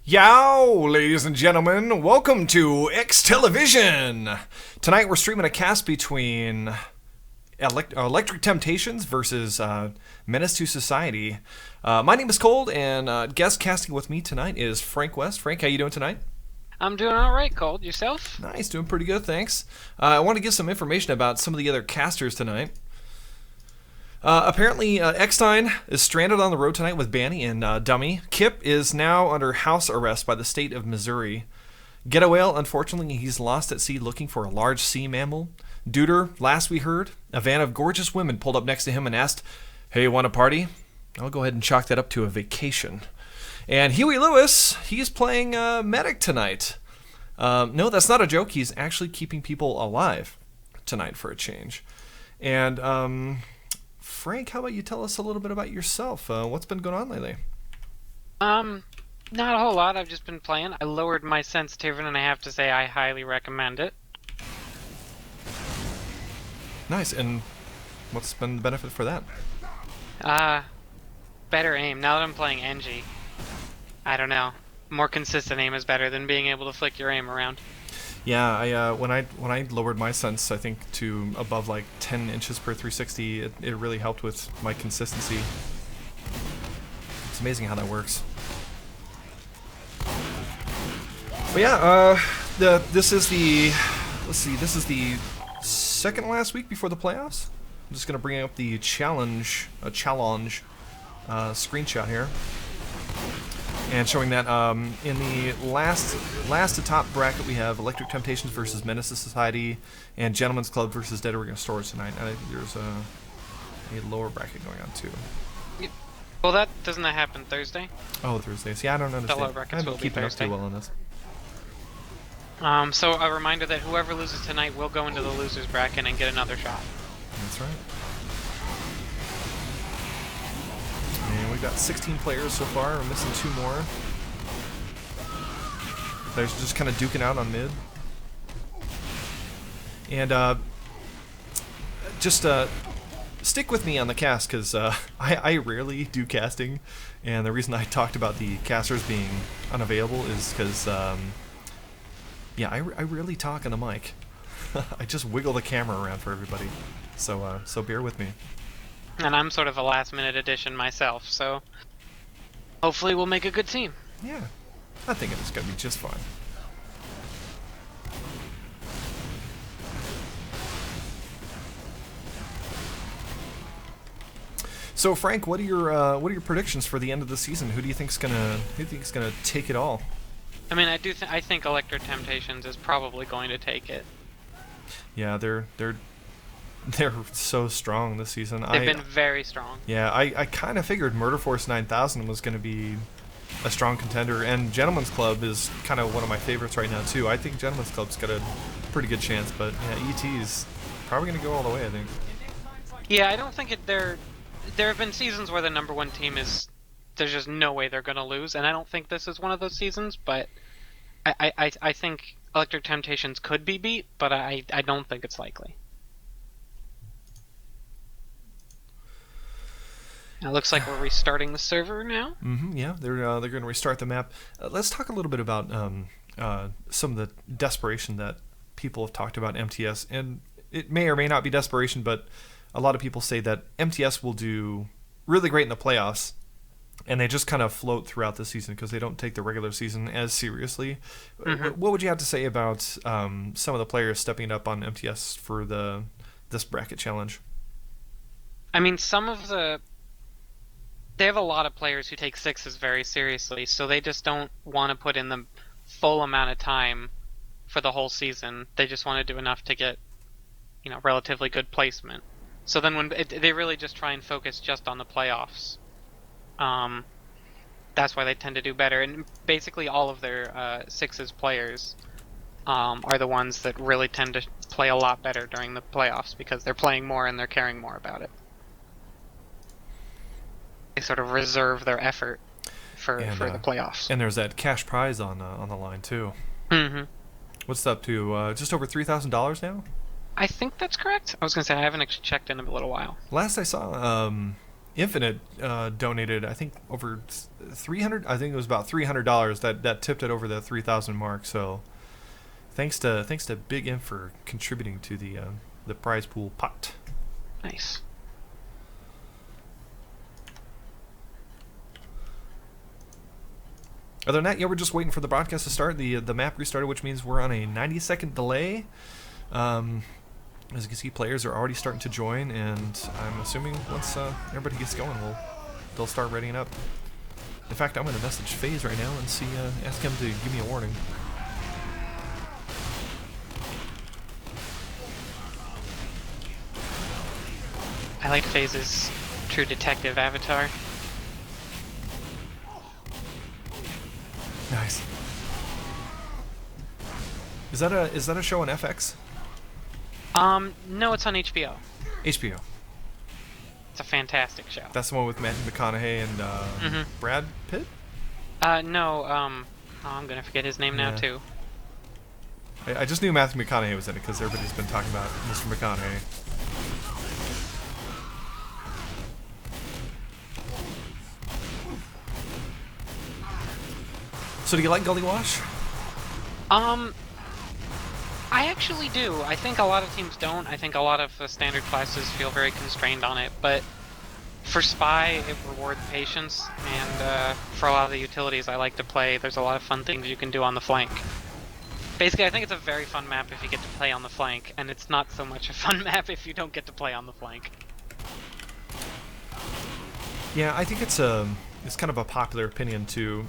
Yow, ladies and gentlemen, welcome to X-Television. Tonight we're streaming a cast between Electric Temptations versus Menace to Society. My name is Cold, and guest casting with me tonight is Frank West. Frank, how you doing tonight? I'm doing all right, Cold. Yourself? Nice, doing pretty good, thanks. I want to give some information about some of the other casters tonight. Apparently, Eckstein is stranded on the road tonight with Banny and Dummy. Kip is now under house arrest by the state of Missouri. Ghetto Whale, unfortunately, he's lost at sea looking for a large sea mammal. Duder, last we heard, a van of gorgeous women pulled up next to him and asked, "Hey, want a party?" I'll go ahead and chalk that up to a vacation. And Huey Lewis, he's playing medic tonight. No, that's not a joke. He's actually keeping people alive tonight for a change. And Frank, how about you tell us a little bit about yourself? What's been going on lately? Not a whole lot. I've just been playing. I lowered my sensitivity, and I have to say I highly recommend it. Nice. And what's been the benefit for that? Better aim. Now that I'm playing NG, I don't know. More consistent aim is better than being able to flick your aim around. Yeah, when I lowered my sense, I think to above like 10 inches per 360, it really helped with my consistency. It's amazing how that works. But yeah, this is the second to last week before the playoffs. I'm just gonna bring up the challenge screenshot here. And showing that in the last to top bracket, we have Electric Temptations versus Menace to Society and Gentleman's Club versus Dead Oregon Stores tonight. And I think there's a lower bracket going on too. Well, doesn't that happen Thursday? Oh, Thursdays. Yeah, I don't understand. The lower brackets I haven't will be keeping up Thursday. too well on this. So a reminder that whoever loses tonight will go into the losers bracket and get another shot. That's right. And we've got 16 players so far. We're missing 2 more. They're just kind of duking out on mid. And just stick with me on the cast, because I rarely do casting. And the reason I talked about the casters being unavailable is because, yeah, I rarely talk on the mic. I just wiggle the camera around for everybody. So bear with me. And I'm sort of a last-minute addition myself, so hopefully we'll make a good team. Yeah, I think it's going to be just fine. So Frank, what are your predictions for the end of the season? Who do you think's gonna take it all? I mean, I think Electric Temptations is probably going to take it. Yeah, they're so strong this season. They've been very strong. Yeah, I kind of figured Murder Force 9000 was going to be a strong contender, and Gentleman's Club is kind of one of my favorites right now too. I think Gentleman's Club's got a pretty good chance, but yeah, ET's probably going to go all the way, I think. Yeah, I don't think there have been seasons where the number one team there's just no way they're going to lose, and I don't think this is one of those seasons, but I think Electric Temptations could be beat, but I don't think it's likely. It looks like we're restarting the server now. Yeah, they're going to restart the map. Let's talk a little bit about some of the desperation that people have talked about mTs, and it may or may not be desperation, but a lot of people say that mTs will do really great in the playoffs, and they just kind of float throughout the season because they don't take the regular season as seriously. What would you have to say about some of the players stepping up on mTs for this bracket challenge? I mean, they have a lot of players who take sixes very seriously, so they just don't want to put in the full amount of time for the whole season. They just want to do enough to get, relatively good placement. So then they really just try and focus just on the playoffs. That's why they tend to do better. And basically all of their sixes players are the ones that really tend to play a lot better during the playoffs because they're playing more and they're caring more about it. They sort of reserve their effort for the playoffs. And there's that cash prize on the line too. What's up to just over $3,000 now? I think that's correct. I was gonna say I haven't actually checked in a little while. Last I saw, Infinite donated, I think, over 300. I think it was about $300 that tipped it over the 3,000 mark. So thanks to Big M for contributing to the prize pool pot. Nice. Other than that, yeah, we're just waiting for the broadcast to start. The map restarted, which means we're on a 90-second delay. As you can see, players are already starting to join, and I'm assuming once everybody gets going, they'll start readying up. In fact, I'm going to message FaZe right now and ask him to give me a warning. I like FaZe's true detective avatar. Nice. Is that a show on FX? No, it's on HBO. HBO. It's a fantastic show. That's the one with Matthew McConaughey and Brad Pitt? No, I'm gonna forget his name now too. I just knew Matthew McConaughey was in it because everybody's been talking about Mr. McConaughey. So do you like Gully Wash? I actually do. I think a lot of teams don't. I think a lot of the standard classes feel very constrained on it, but for Spy, it rewards patience, and for a lot of the utilities I like to play, there's a lot of fun things you can do on the flank. Basically, I think it's a very fun map if you get to play on the flank, and it's not so much a fun map if you don't get to play on the flank. Yeah, I think it's kind of a popular opinion to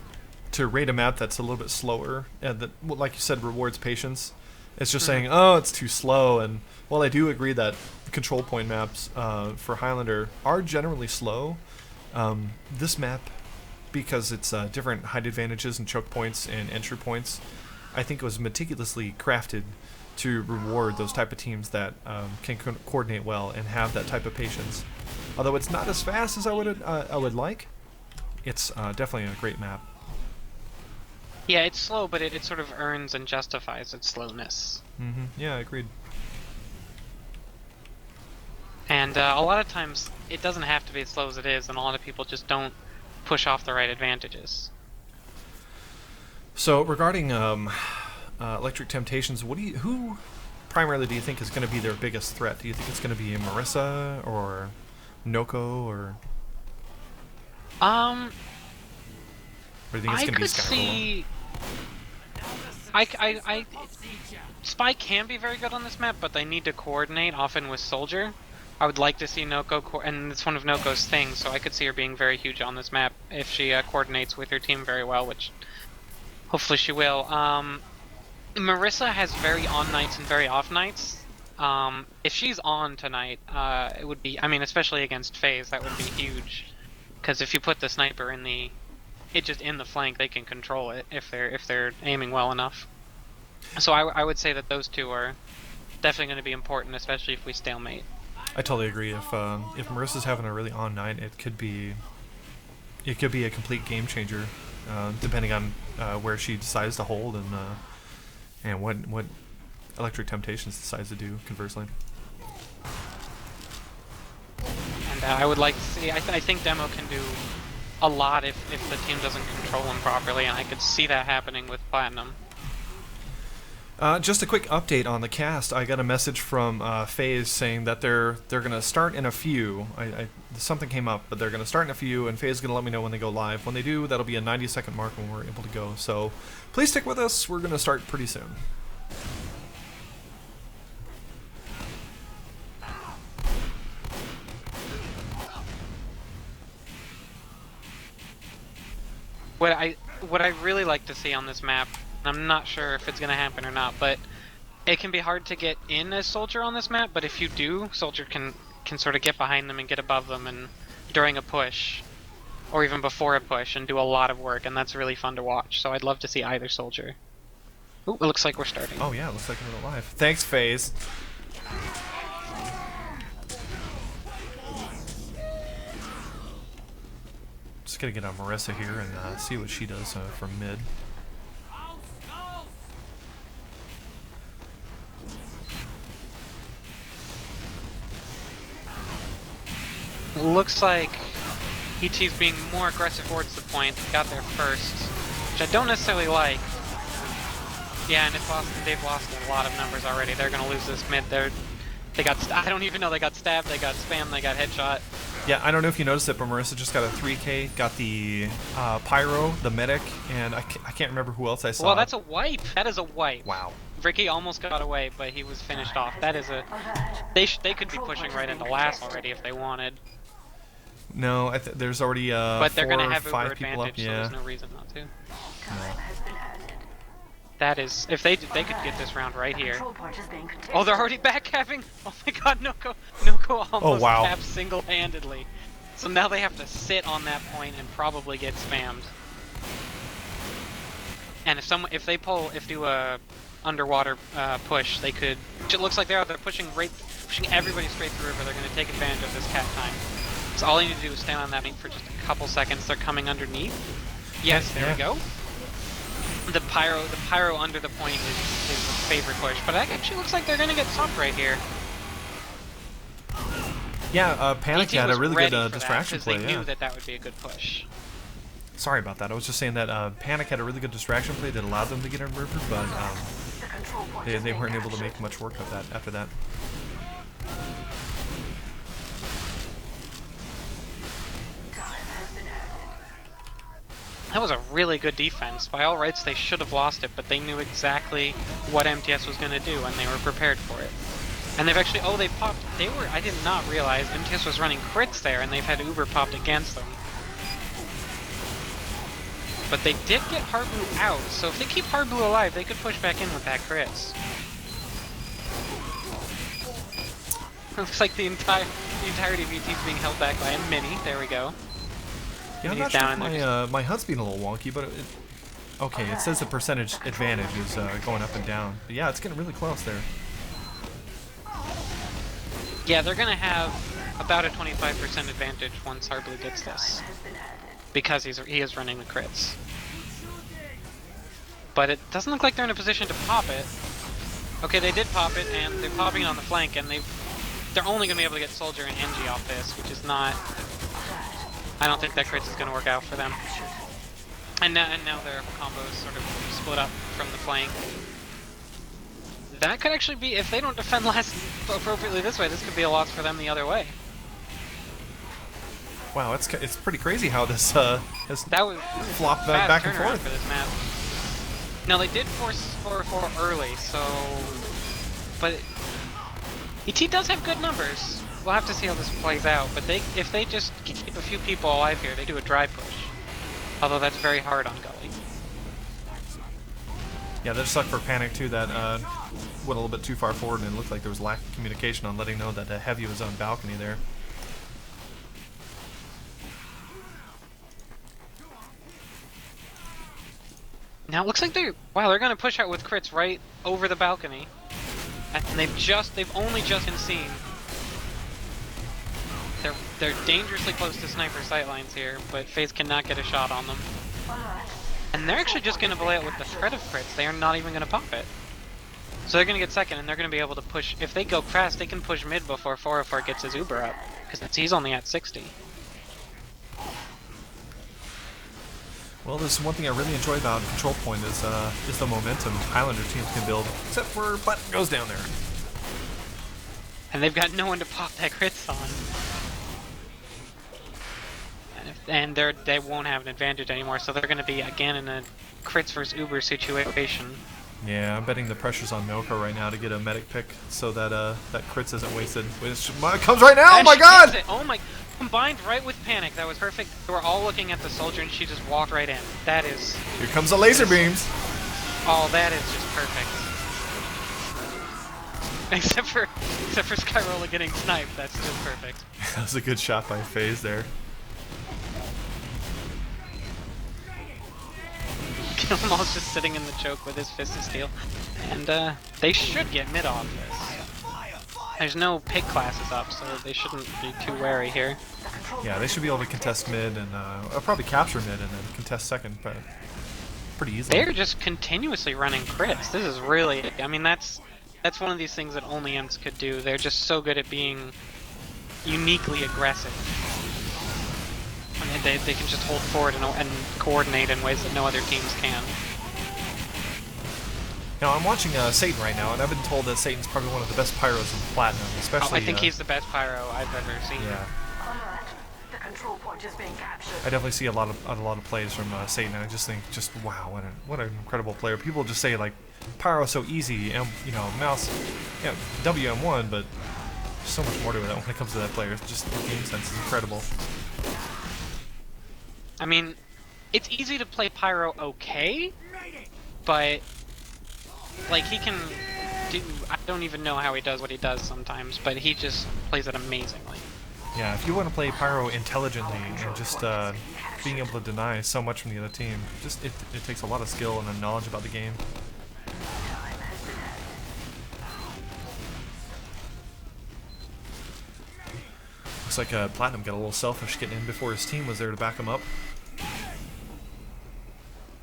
rate a map that's a little bit slower, and that, like you said, rewards patience. It's just saying, oh, it's too slow. And while I do agree that control point maps for Highlander are generally slow, this map, because it's different height advantages and choke points and entry points, I think it was meticulously crafted to reward those type of teams that can coordinate well and have that type of patience. Although it's not as fast as I would like, it's definitely a great map. Yeah, it's slow, but it sort of earns and justifies its slowness. Yeah, agreed. And a lot of times, it doesn't have to be as slow as it is, and a lot of people just don't push off the right advantages. So regarding Electric Temptations, who primarily do you think is going to be their biggest threat? Do you think it's going to be Marissa or Noko or? Or do you think it's going to be Skyroll? Spy can be very good on this map, but they need to coordinate often with Soldier. I would like to see Noko, and it's one of Noko's things, so I could see her being very huge on this map if she coordinates with her team very well, which hopefully she will. Marissa has very on nights and very off nights. If she's on tonight, it would be, I mean, especially against FaZe, that would be huge. Because if you put the sniper in the flank, they can control it if they're aiming well enough. So I would say that those two are definitely going to be important, especially if we stalemate. I totally agree. If Marissa's having a really on night, it could be a complete game changer, depending on where she decides to hold and what Electric Temptations decides to do. Conversely. And I would like to see. I think Demo can do a lot if the team doesn't control him properly, and I could see that happening with Platinum. Just a quick update on the cast. I got a message from FaZe saying that they're going to start in a few. Something came up, but they're going to start in a few, and FaZe is going to let me know when they go live. When they do, that'll be a 90-second mark when we're able to go. So please stick with us. We're going to start pretty soon. What I really like to see on this map, and I'm not sure if it's going to happen or not, but it can be hard to get in as Soldier on this map, but if you do, Soldier can sort of get behind them and get above them and during a push, or even before a push, and do a lot of work, and that's really fun to watch. So I'd love to see either Soldier. Ooh, it looks like we're starting. Oh yeah, it looks like we're live. Thanks, FaZe. Just gonna get on Marissa here and see what she does from mid. Looks like ET's being more aggressive towards the point. Got there first, which I don't necessarily like. Yeah, and they've lost a lot of numbers already. They're gonna lose this mid. They got. I don't even know. They got stabbed. They got spammed. They got headshot. Yeah, I don't know if you noticed it, but Marissa just got a 3K, got the Pyro, the Medic, and I can't remember who else I saw. Well, that's a wipe. That is a wipe. Wow. Ricky almost got away, but he was finished off. That is a... They could be pushing right into last already if they wanted. No, there's already but they're 4 gonna or have 5 Uber people advantage, up. so Yeah. there's no reason not to. No. That is... If they could get this round right here. Oh, they're already backcapping! Oh my god, Noko almost capped single-handedly. So now they have to sit on that point and probably get spammed. And if they do a underwater push, they could. It looks like they're pushing everybody straight through river. They're going to take advantage of this cat time. So all you need to do is stand on that point for just a couple seconds. They're coming underneath. Yes, there we go. The pyro under the point is a favorite push, but it actually looks like they're going to get stopped right here. Yeah, Panic had a really good distraction play. They knew that would be a good push. Sorry about that. I was just saying that Panic had a really good distraction play that allowed them to get in river, but they weren't able to make much work of that after that. That was a really good defense. By all rights, they should have lost it, but they knew exactly what mTs was going to do, and they were prepared for it. And they've actually, they popped, I did not realize mTs was running crits there, and they've had Uber popped against them. But they did get Harbu out, so if they keep Harbu alive, they could push back in with that crits. Looks like the entirety of ET is being held back by a Mini. There we go. Yeah, I'm not sure if my HUD's being a little wonky, but okay, it says the percentage advantage is going up and down. But yeah, it's getting really close there. Yeah, they're gonna have about a 25% advantage once Harbu gets this, because he is running the crits. But it doesn't look like they're in a position to pop it. Okay, they did pop it, and they're popping it on the flank, and they're only gonna be able to get Soldier and NG off this, which is not. I don't think that crits is gonna work out for them. And now their combos sort of split up from the flank. That could actually be, if they don't defend last appropriately this way, this could be a loss for them the other way. Wow, it's pretty crazy how this has flopped back and forth for this map. Now they did force 4-4 early, so, but ET does have good numbers. We'll have to see how this plays out. But if they just keep a few people alive here, they do a dry push. Although that's very hard on Gully. Yeah, that sucked for Panic too. That went a little bit too far forward, and it looked like there was lack of communication on letting know that the Heavy was on balcony there. Now it looks like they're going to push out with crits right over the balcony, and they've only just been seen. They're dangerously close to sniper sightlines here, but FaZe cannot get a shot on them. And they're actually just going to play it with the threat of crits. They are not even going to pop it. So they're going to get second, and they're going to be able to push. If they go fast, they can push mid before 404 gets his Uber up, because he's only at 60. Well, this is one thing I really enjoy about Control Point is the momentum Highlander teams can build, except for Button goes down there. And they've got no one to pop that crits on. And they won't have an advantage anymore, so they're going to be again in a crits versus Uber situation. Yeah, I'm betting the pressure's on Noko right now to get a medic pick so that that crits isn't wasted. Which comes right now! And oh my god! Oh my! Combined right with Panic, that was perfect. They were all looking at the Soldier, and she just walked right in. That is. Here comes the laser beams. Oh, that is just perfect. Except for Skyrolla getting sniped, that's just perfect. That was a good shot by FaZe there. Gilmore's just sitting in the choke with his Fist of Steel. And they should get mid off this. There's no pick classes up, so they shouldn't be too wary here. Yeah, they should be able to contest mid and probably capture mid and then contest second, but pretty easily. They're just continuously running crits. This is really, I mean, that's one of these things that only Imps could do. They're just so good at being uniquely aggressive. And they can just hold forward and coordinate in ways that no other teams can. Now, I'm watching Satan right now, and I've been told that Satan's probably one of the best pyros in Platinum, especially... I think he's the best pyro I've ever seen. Yeah. The control point is being captured. I definitely see a lot of plays from Satan, and I just think, wow, what an incredible player. People just say, like, pyro so easy, and, you know, mouse, you know, WM1, but there's so much more to it when it comes to that player. It's just, the game sense is incredible. I mean, it's easy to play pyro okay, but like he can do, I don't even know how he does what he does sometimes, but he just plays it amazingly. Yeah, if you want to play pyro intelligently and just being able to deny so much from the other team, just it takes a lot of skill and a knowledge about the game. Looks like Platinum got a little selfish getting in before his team was there to back him up.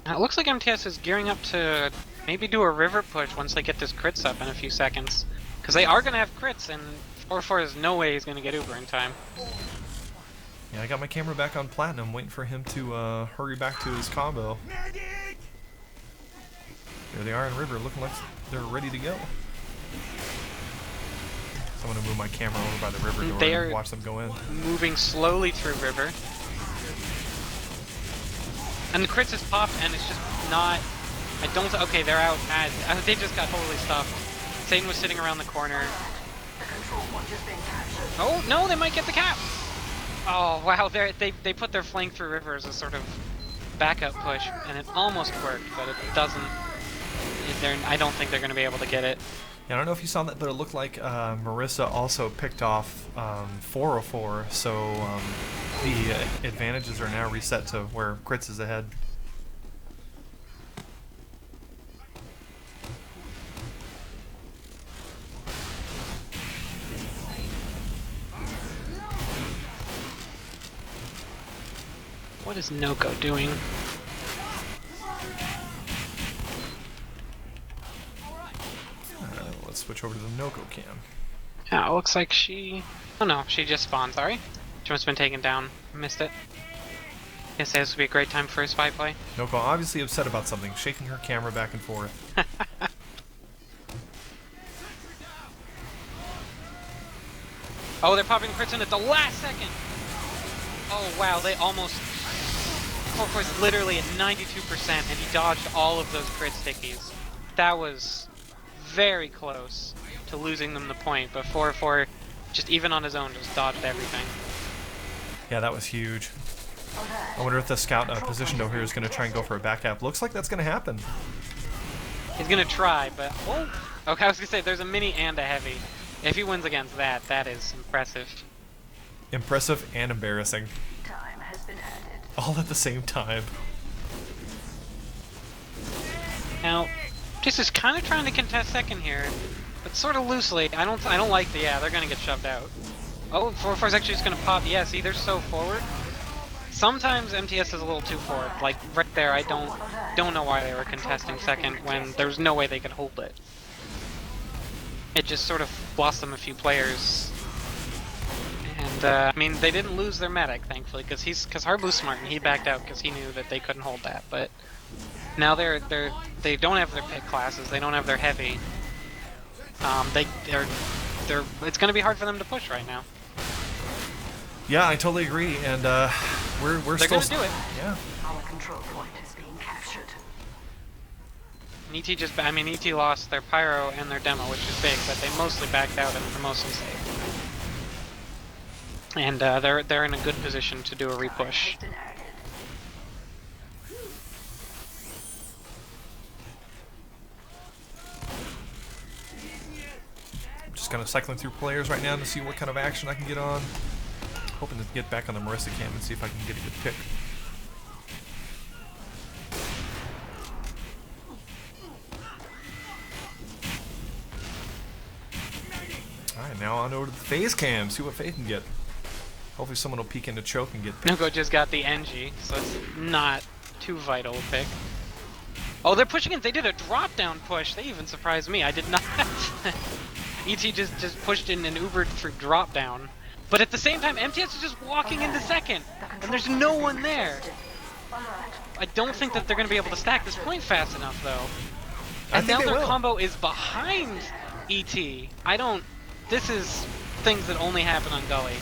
It looks like MTS is gearing up to maybe do a river push once they get this crits up in a few seconds. Because they are going to have crits, and 4-4 is no way he's going to get Uber in time. Yeah, I got my camera back on Platinum, waiting for him to hurry back to his combo. There they are in river, looking like they're ready to go. So I'm going to move my camera over by the river door and watch them go in. Moving slowly through river. And the crits is popped, and it's just not... I don't... Okay, they're out. They just got totally stuffed. Satan was sitting around the corner. Oh, no, they might get the cap! Oh, wow, they put their flank through river as a sort of backup push, and it almost worked, but it doesn't... I don't think they're going to be able to get it. Yeah, I don't know if you saw that, but it looked like Marissa also picked off 404, so the advantages are now reset to where Crits is ahead. What is Noko doing? Let's switch over to the Noko cam. Yeah, it looks like she... Oh no, she just spawned, sorry. She must have been taken down. Missed it. Yes, this would be a great time for a spy play. Noko obviously upset about something, shaking her camera back and forth. Oh, they're popping crits in at the last second! Oh wow, they almost... Of course, literally at 92%, and he dodged all of those crit stickies. That was very close to losing them the point, but 4-4, just even on his own, just dodged everything. Yeah, that was huge. I wonder if the scout positioned over here is going to try and go for a back cap. Looks like that's going to happen. He's going to try, but... Oh! Okay, I was going to say, there's a mini and a heavy. If he wins against that, that is impressive. Impressive and embarrassing. Time has been added. All at the same time. Now, just is kind of trying to contest second here, but sort of loosely. I don't like the... Yeah, they're going to get shoved out. Oh, 4-4 is actually just going to pop. Yeah, see, they're so forward. Sometimes MTS is a little too forward. Like, right there, I don't know why they were contesting second when there was no way they could hold it. It just sort of lost them a few players. And, I mean, they didn't lose their medic, thankfully, because Harblu's smart, and he backed out because he knew that they couldn't hold that. But now they don't have their pick classes, they don't have their heavy. It's going to be hard for them to push right now. Yeah, I totally agree, and we're They're still... going to do it. Yeah. Our control point is being captured. ET lost their pyro and their demo, which is big, but they mostly backed out and were mostly safe. And they're in a good position to do a repush. Just kind of cycling through players right now to see what kind of action I can get on. Hoping to get back on the Marissa cam and see if I can get a good pick. Alright, now on over to the FaZe cam, see what FaZe can get. Hopefully someone will peek into choke and get... Noko just got the NG, so it's not too vital a pick. Oh, they're pushing it. They did a drop-down push. They even surprised me. I did not. ET just pushed in and Ubered through drop-down. But at the same time, mTs is just walking into second, and there's no one there. I don't think that they're going to be able to stack this point fast enough, though. And now their combo is behind ET. This is things that only happen on Gully.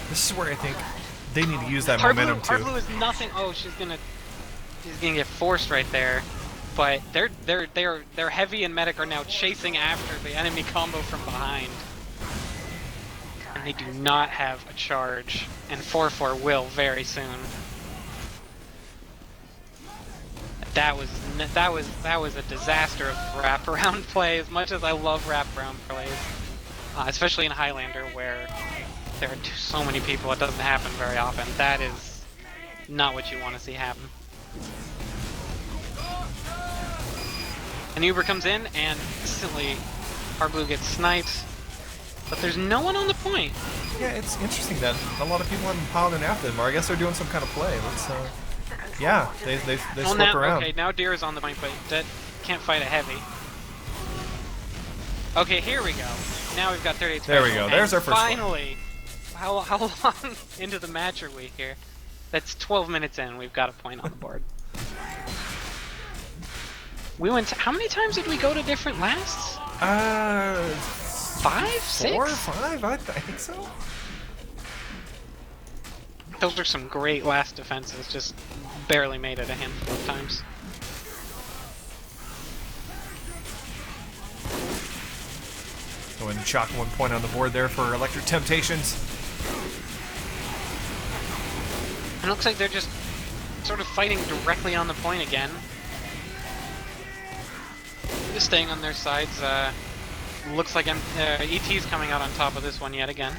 This is where I think they need to use that momentum too. Hardblue is nothing. Oh, she's gonna get forced right there. But their heavy and medic are now chasing after the enemy combo from behind. And they do not have a charge, and 4-4 will very soon. That was a disaster of wraparound play. As much as I love wraparound plays, especially in Highlander where there are so many people, it doesn't happen very often. That is not what you want to see happen. An Uber comes in and instantly Hardblue gets sniped. But there's no one on the point. Yeah, it's interesting that a lot of people haven't piled in after them, or I guess they're doing some kind of play. Let's, yeah, they slip around. Okay, now Deer is on the point, but that can't fight a heavy. Okay, here we go. Now we've got 38 There we go. There's our first finally, how long into the match are we here? That's 12 minutes in. We've got a point on the board. We went. How many times did we go to different lasts? 5, 6? 4 or 5? I think so. Those are some great last defenses, just barely made it a handful of times. Go ahead and chalk 1 point on the board there for Electric Temptations. And it looks like they're just sort of fighting directly on the point again. Just staying on their sides. Looks like ET's coming out on top of this one yet again.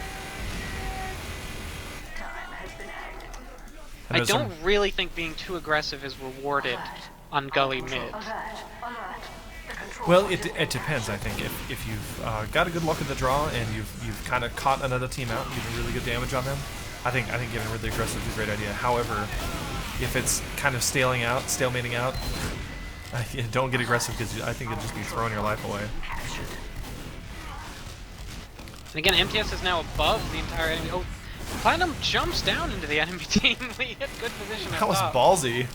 I don't really think being too aggressive is rewarded on Gully mid. Well, it depends. I think if you've got a good look at the draw and you've kind of caught another team out, and you've really good damage on them, I think getting really aggressive is a great idea. However, if it's kind of stalemating out, don't get aggressive because I think it'll just be throwing your life away. And again, mTs is now above the entire enemy. Oh, Platinum jumps down into the enemy team. We hit good position at That was top. ballsy.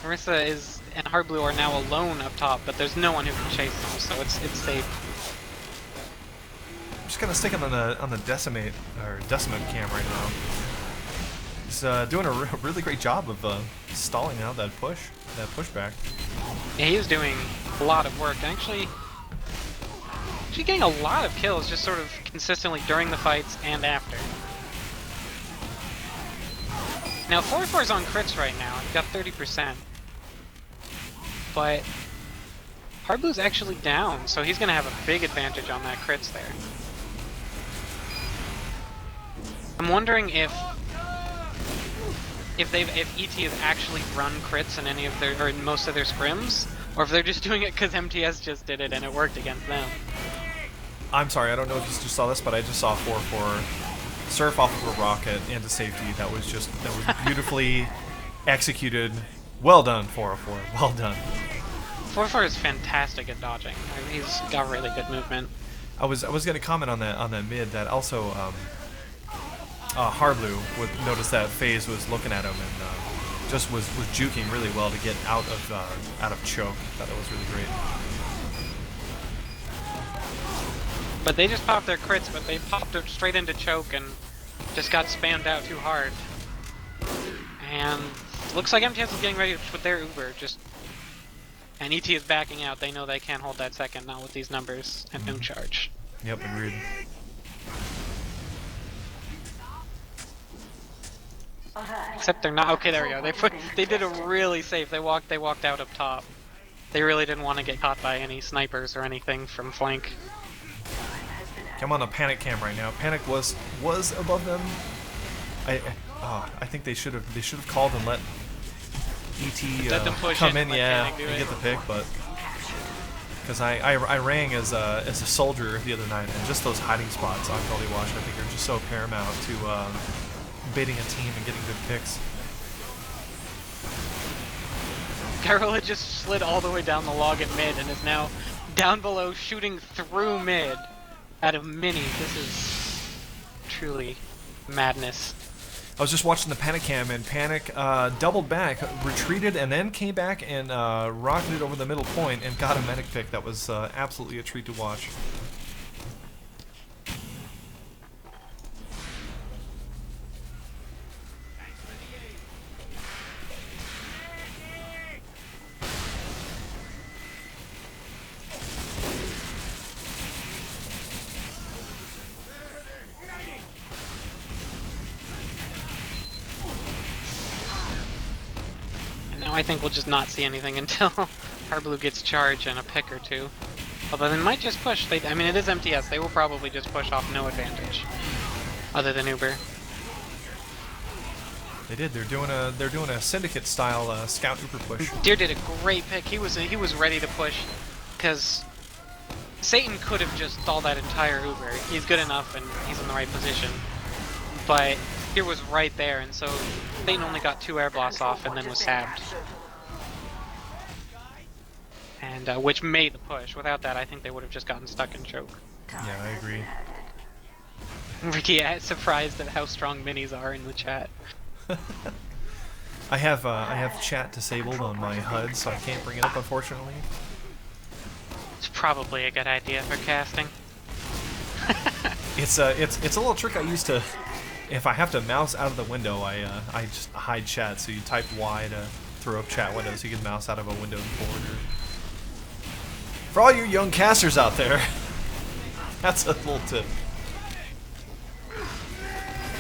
Marissa and Hardblue are now alone up top, but there's no one who can chase them, so it's safe. I'm just gonna stick him on the decimate cam right now. He's doing a really great job of stalling out that pushback. Yeah, he is doing a lot of work. Actually getting a lot of kills just sort of consistently during the fights and after. Now 4-4's on crits right now. He's got 30%. But Hardblue's actually down, so he's gonna have a big advantage on that crits there. I'm wondering if ET has actually run crits in any of their or in most of their scrims, or if they're just doing it because mTs just did it and it worked against them. I'm sorry, I don't know if you just saw this, but I just saw 4-4 surf off of a rocket into safety. That was beautifully executed. Well done, 404. Well done. 4-4 is fantastic at dodging. I mean, he's got really good movement. I was going to comment on that mid that also Hardblue would notice that FaZe was looking at him and just was juking really well to get out of choke. I thought that was really great. But they just popped their crits, but they popped it straight into choke and just got spammed out too hard. And looks like mTs is getting ready to put their Uber. And ET is backing out. They know they can't hold that second, not with these numbers and no charge. Yep, agreed. Except they're not. Okay, there we go. They did a really safe. They walked out up top. They really didn't want to get caught by any snipers or anything from flank. I'm on a panic cam right now. Panic was above them. I think they should have called and let ET come in, yeah, and get the pick, but because I rang as a soldier the other night, and just those hiding spots on Gully Watch I think are just so paramount to baiting a team and getting good picks. Carola just slid all the way down the log at mid and is now down below shooting through mid. out of Mini. This is truly madness. I was just watching the Panic cam, and Panic doubled back, retreated, and then came back and rocketed over the middle point and got a medic pick. That was absolutely a treat to watch. I think we'll just not see anything until Harblue gets charged and a pick or two. Although they might just push. I mean, it is MTS. They will probably just push off no advantage, other than Uber. They did. They're doing a syndicate style scout Uber push. Deer did a great pick. He was ready to push, because Satan could have just stalled that entire Uber. He's good enough and he's in the right position. But Deer was right there, and so Satan only got 2 air blasts off and then was stabbed. And which made the push. Without that, I think they would have just gotten stuck in choke. Yeah, I agree. Ricky surprised at how strong minis are in the chat. I have chat disabled on my HUD, so I can't bring it up, unfortunately. It's probably a good idea for casting. It's a little trick I use to. If I have to mouse out of the window, I just hide chat. So you type Y to throw up chat windows, so you can mouse out of a window forward. For all you young casters out there, that's a little tip.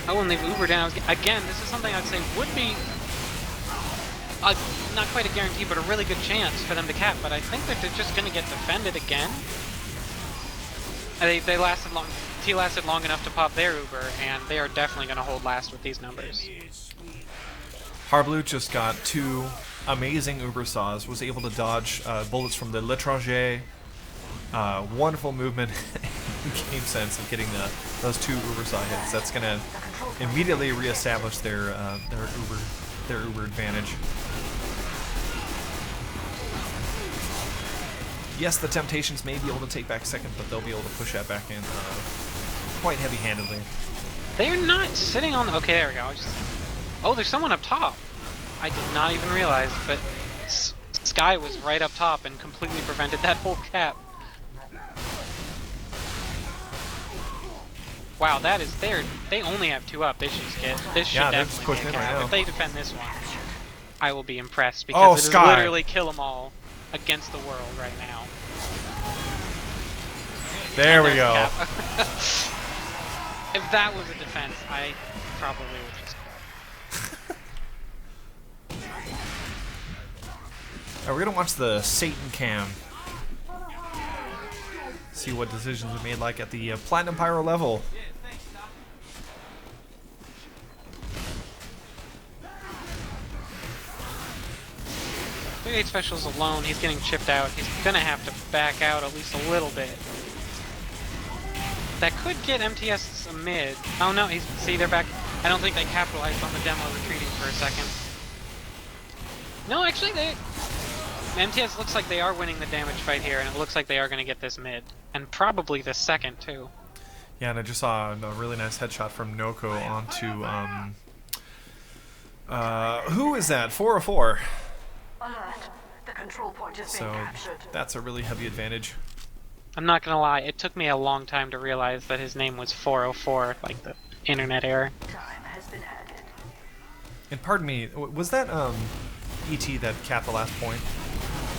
Oh, and they've Uber down. Again, this is something I'd say would be not quite a guarantee, but a really good chance for them to cap. But I think that they're just going to get defended again. They lasted long. T lasted long enough to pop their Uber, and they are definitely going to hold last with these numbers. Harblue just got 2 amazing Uber saws, was able to dodge bullets from the L'Étranger. Wonderful movement and game sense of getting those 2 Uber saw hits. That's going to immediately reestablish their Uber advantage. Yes, the Temptations may be able to take back second, but they'll be able to push that back in quite heavy-handedly. They're not sitting on the... Okay, there we go. Oh, there's someone up top. I did not even realize, but Sky was right up top and completely prevented that whole cap. Wow, that is there. They only have 2 up. They should just get... This should definitely be a cap. Right, if they defend this one, I will be impressed, because it is literally kill them all against the world right now. There we go. If that was a defense, I probably would just... Alright, we're gonna watch the Satan cam. See what decisions are made like at the Platinum Pyro level. Big Special's alone. He's getting chipped out. He's gonna have to back out at least a little bit. That could get MTS a mid. Oh no, see, they're back. I don't think they capitalized on the demo retreating for a second. No, actually, MTS looks like they are winning the damage fight here, and it looks like they are going to get this mid. And probably the second, too. Yeah, and I just saw a really nice headshot from Noko onto, who is that? 404. Alert. The control point is being So captured. that's a really heavy advantage. I'm not going to lie, it took me a long time to realize that his name was 404, like the internet error. Time has been added. And pardon me, was that ET that capped the last point?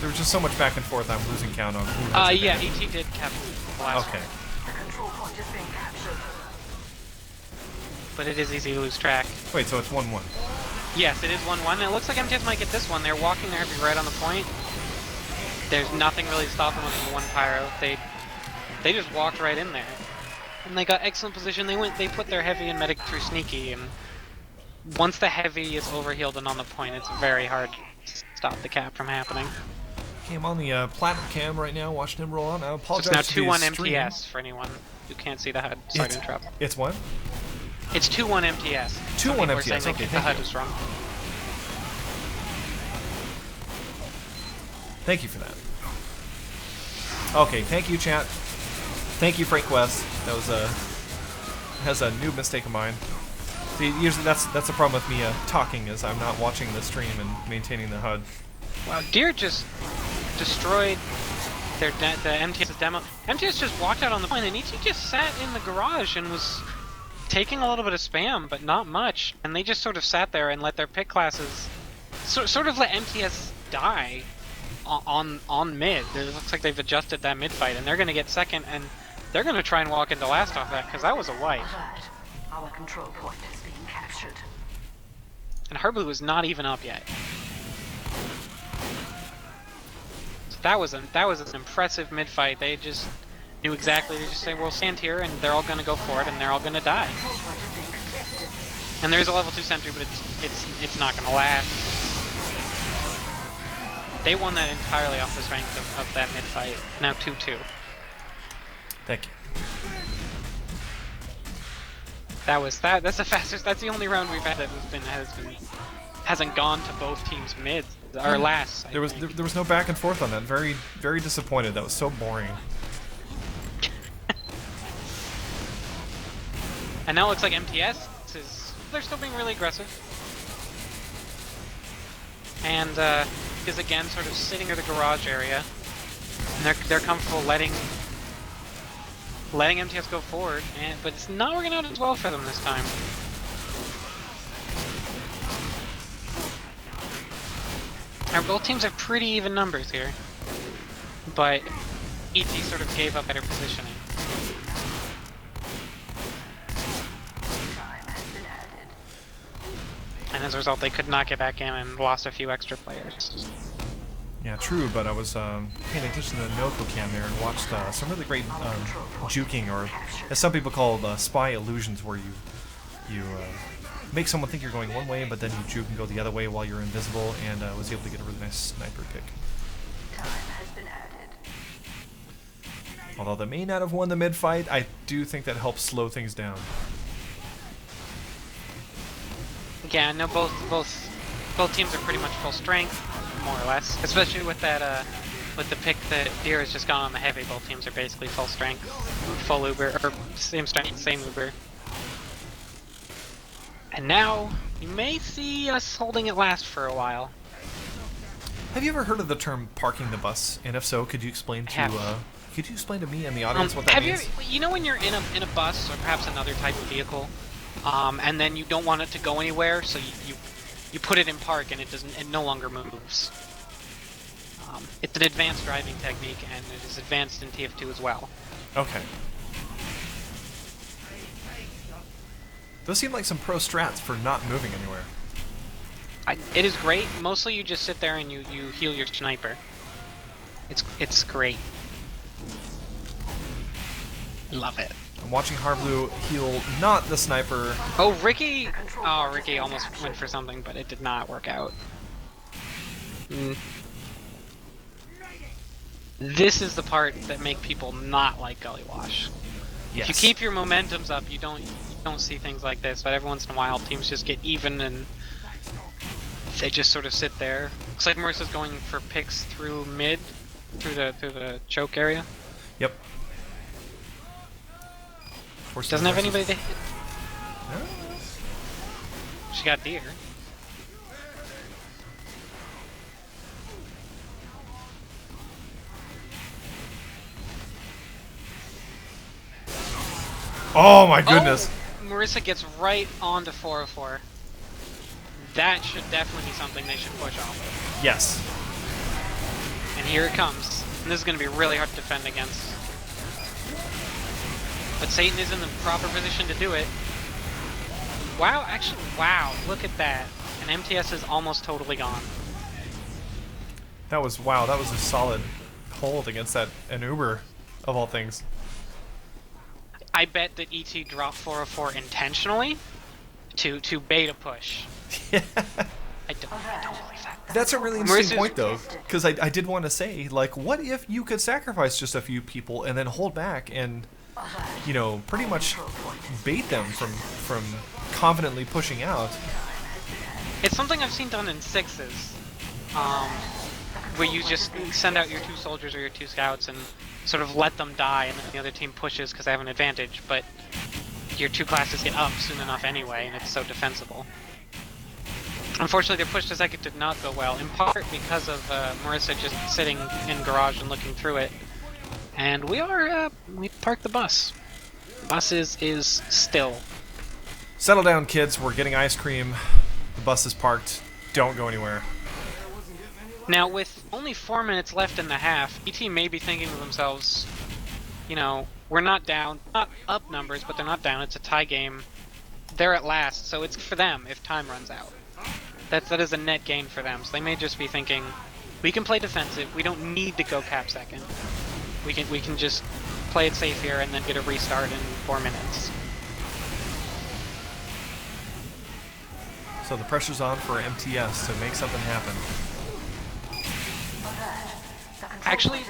There was just so much back and forth, I'm losing count on who has yeah, advantage. ET did cap the last Okay. one. The control point is being captured. But it is easy to lose track. Wait, so it's 1-1. Yes, it is 1-1. It looks like MTS might get this one. They're walking their heavy right on the point. There's nothing really stopping them with the 1 pyro. They just walked right in there. And they got excellent position. They put their heavy and medic through sneaky, and once the heavy is overhealed and on the point, it's very hard to stop the cap from happening. Okay, I'm on the Platinum cam right now, watching him roll on. I apologize. It's now 2-1 stream. MTS for anyone who can't see the HUD. Sorry to interrupt. It's what? It's 2-1 MTS. 2-1 MTS, okay, The thank HUD you. is wrong. Thank you for that. Okay, thank you, chat. Thank you, Frank West. That was a new mistake of mine. See, usually that's a problem with me talking, is I'm not watching the stream and maintaining the HUD. Wow, Deer just destroyed the MTS demo. MTS just walked out on the point, and ET just sat in the garage and was taking a little bit of spam, but not much. And they just sort of sat there and let their pick classes sort of let MTS die on mid. It looks like they've adjusted that mid fight, and they're going to get second, and they're going to try and walk into last off that, because that was a wipe. Alert. Our control point is being captured. And Harblu is not even up yet. So that was an impressive mid fight. They just knew exactly. They just say, "We'll stand here," and they're all going to go for it, and they're all going to die. Control point is being contested. And there's a level 2 sentry, but it's not going to last. They won that entirely off the strength of that mid fight. Now 2-2. Thank you. That's the fastest. That's the only round we've had that hasn't gone to both teams mid or last. There was no back and forth on that. Very, very disappointed. That was so boring. And now it looks like MTS they're still being really aggressive. And is again sort of sitting in the garage area. And they're comfortable letting MTS go forward, but it's not working out as well for them this time. Both teams have pretty even numbers here, but ET sort of gave up better positioning. Time has been added. And as a result, they could not get back in and lost a few extra players. Yeah, true, but I was paying attention to the Noco cam there and watched some really great juking, or as some people call spy illusions, where you make someone think you're going one way, but then you juke and go the other way while you're invisible, and was able to get a really nice sniper pick. Time has been added. Although they may not have won the mid fight, I do think that helps slow things down. Yeah, no, both teams are pretty much full strength, more or less. Especially with that, with the pick that Deer has just gone on the heavy. Both teams are basically full strength, full Uber, or same strength, same Uber. And now you may see us holding it last for a while. Have you ever heard of the term "parking the bus"? And if so, could you explain to me and the audience what that means? You know when you're in a bus or perhaps another type of vehicle, and then you don't want it to go anywhere, so you put it in park and it no longer moves. It's an advanced driving technique, and it is advanced in TF2 as well. Okay. Those seem like some pro strats for not moving anywhere. It is great. Mostly you just sit there and you heal your sniper. It's great. Love it. I'm watching Harblu heal not the sniper. Oh, Ricky! Oh, Ricky almost went for something, but it did not work out. This is the part that make people not like Gully Wash. Yes. If you keep your momentums up, you don't see things like this. But every once in a while, teams just get even and they just sort of sit there. Looks like Marissa's going for picks through mid, through the choke area. Yep. Doesn't have anybody to hit. No. She got Deer. Oh my goodness. Oh, Marissa gets right onto 404. That should definitely be something they should push off of. Yes. And here it comes. And this is going to be really hard to defend against. But Satan is in the proper position to do it. Wow, actually, wow, look at that. And MTS is almost totally gone. That was a solid hold against an Uber, of all things. I bet that ET dropped 404 intentionally to bait a push. Yeah. I don't believe that. That's a really interesting Marissa's point, though, because I did want to say, like, what if you could sacrifice just a few people and then hold back and, you know, pretty much bait them from confidently pushing out? It's something I've seen done in sixes, where you just send out your 2 soldiers or your 2 scouts and sort of let them die, and then the other team pushes because they have an advantage, but your two classes get up soon enough anyway, and it's so defensible. Unfortunately, their push to second did not go well, in part because of Marissa just sitting in garage and looking through it. And we parked the bus. The bus is still. Settle down, kids. We're getting ice cream. The bus is parked. Don't go anywhere. Now, with only 4 minutes left in the half, ET may be thinking to themselves, you know, we're not down, not up numbers, but they're not down. It's a tie game. They're at last, so it's for them if time runs out. That is a net gain for them. So they may just be thinking, we can play defensive. We don't need to go cap second. We can just play it safe here and then get a restart in 4 minutes. So the pressure's on for mTs to make something happen. Actually,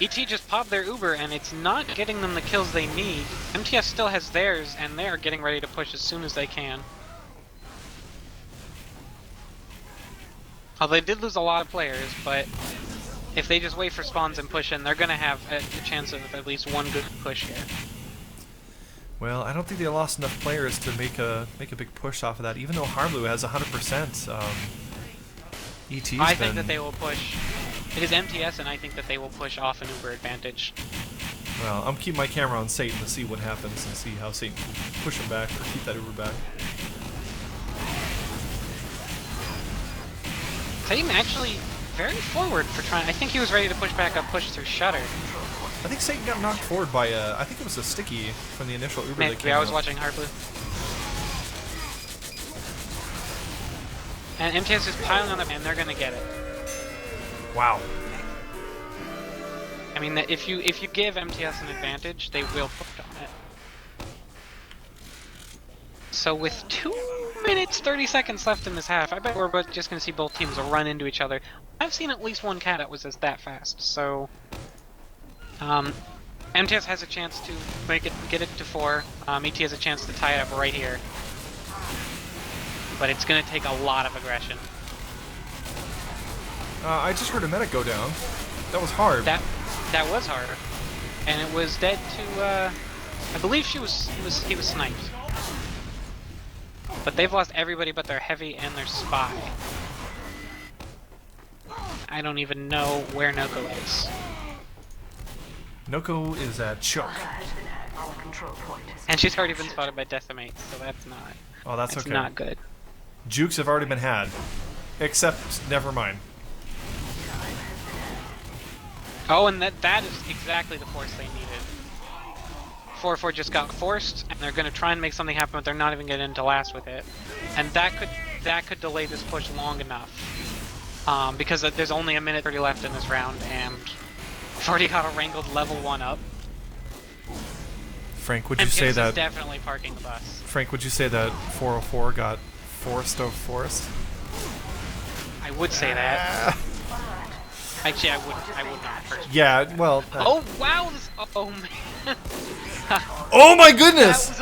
ET just popped their Uber, and it's not getting them the kills they need. mTs still has theirs, and they're getting ready to push as soon as they can. Although they did lose a lot of players, but if they just wait for spawns and push in, they're going to have a chance of at least one good push here. Well, I don't think they lost enough players to make a big push off of that, even though Harblue has 100%. ET's I think that they will push. It is mTs, and I think that they will push off an Uber advantage. Well, I'm keeping my camera on Satan to see what happens and see how Satan can push him back or keep that Uber back. Satan actually very forward for trying. I think he was ready to push back up, push through Shutter. I think Satan got knocked forward by I think it was a sticky from the initial Uber that came Yeah, I was out. watching Hardblue. And mTs is piling on them, and they're gonna get it. Wow. I mean, if you give mTs an advantage, they will push on it. So with 2 minutes 30 seconds left in this half, I bet we're both just gonna see both teams run into each other. I've seen at least one cat that was that fast, so mTs has a chance to get it to 4. ET has a chance to tie it up right here. But it's going to take a lot of aggression. I just heard a medic go down. That was hard. That was hard, and it was dead to. I believe he was sniped. But they've lost everybody but their heavy and their spy. I don't even know where Noko is. Noko is at choke. And she's already been spotted by Decimate, so that's not. Oh, that's okay. Not good. Jukes have already been had. Except, never mind. Oh, and that is exactly the force they needed. 4-4 just got forced, and they're going to try and make something happen, but they're not even getting into last with it. And that could delay this push long enough. Because there's only 1 minute 30 left in this round, and we've already got a wrangled level 1 up. Frank, would you say that... is definitely parking the bus. Frank, would you say that 404 got forced of forest? I would say that. Actually, I would not personally. Yeah, well... oh, wow! Oh, man. Oh, my goodness!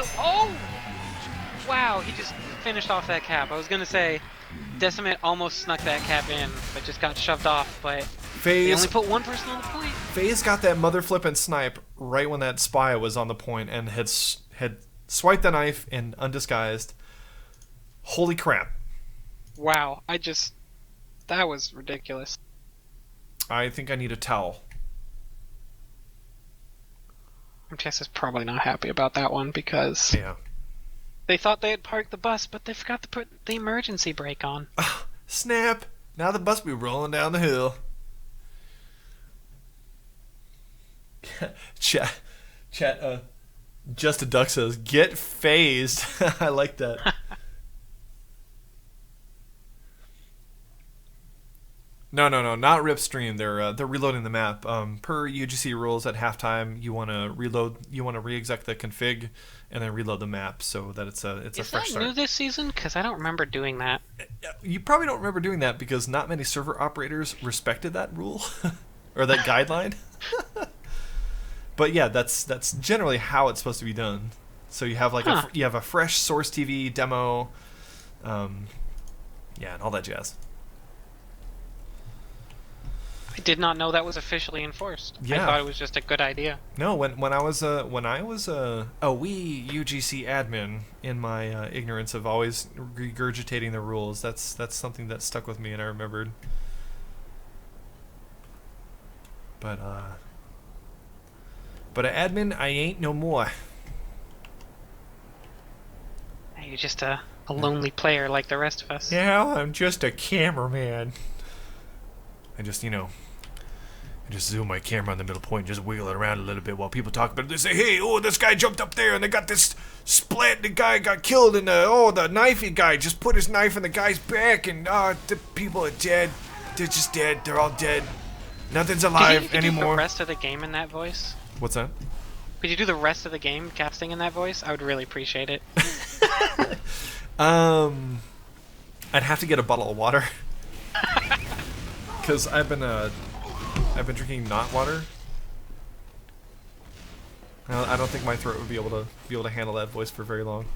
Wow, he just finished off that cap. I was going to say, Decimate almost snuck that cap in, but just got shoved off, but they only put one person on the point. FaZe got that mother flippin' snipe right when that spy was on the point and had swiped the knife in undisguised. Holy crap. Wow, that was ridiculous. I think I need a towel. mTs is probably not happy about that one because they thought they had parked the bus, but they forgot to put the emergency brake on. Snap! Now the bus will be rolling down the hill. Chat, Just a Duck says, get phased. I like that. No, not rip stream. They're reloading the map. Per UGC rules, at halftime, you want to reload. You want to re-exec the config, and then reload the map so that it's a fresh start. Is that new this season? Because I don't remember doing that. You probably don't remember doing that because not many server operators respected that rule or that guideline. But yeah, that's generally how it's supposed to be done. So you have you have a fresh Source TV demo, and all that jazz. I did not know that was officially enforced. Yeah. I thought it was just a good idea. No, when I was a wee UGC admin, in my ignorance of always regurgitating the rules, that's something that stuck with me and I remembered. But an admin I ain't no more. You're just a lonely player like the rest of us. Yeah, I'm just a cameraman. I just zoom my camera on the middle point and just wiggle it around a little bit while people talk about it. They say, hey, oh, this guy jumped up there and they got this split. The guy got killed and the knifey guy just put his knife in the guy's back and the people are dead. They're just dead. They're all dead. Nothing's alive Could you anymore. do the rest of the game in that voice? What's that? Could you do the rest of the game casting in that voice? I would really appreciate it. I'd have to get a bottle of water. Because I've been drinking not water. I don't think my throat would be able to handle that voice for very long.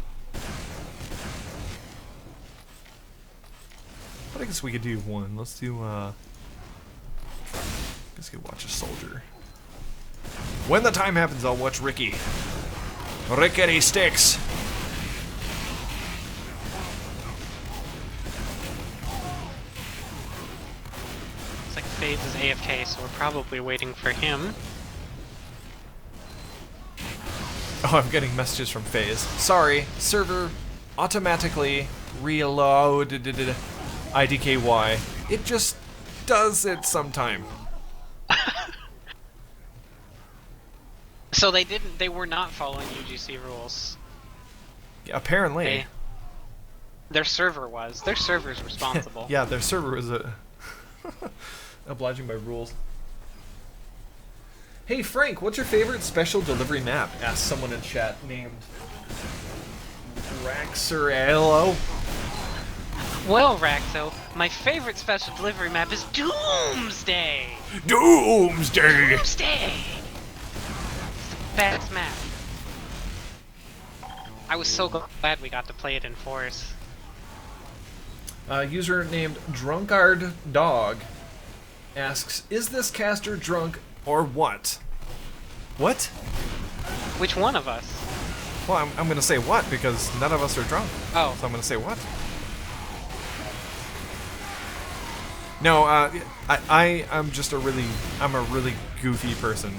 But I guess we could do one. Let's do I guess we could watch a soldier. When the time happens, I'll watch Ricky. Rickety Sticks. Looks like FaZe is AFK, so we're probably waiting for him. Oh, I'm getting messages from FaZe. Sorry, server automatically reloaded IDKY. It just does it sometime. So they were not following UGC rules. Yeah, apparently. Their server was. Their server's responsible. Yeah, their server was obliging by rules. Hey Frank, what's your favorite special delivery map? Asked someone in chat named Raxerello. Well, Raxo, my favorite special delivery map is Doomsday! Doomsday! Doomsday! It's the best map. I was so glad we got to play it in Force. User named Drunkard Dog asks, is this caster drunk or what? What? Which one of us? Well, I'm gonna say what because none of us are drunk. Oh. So I'm gonna say what? No, I'm just a really goofy person.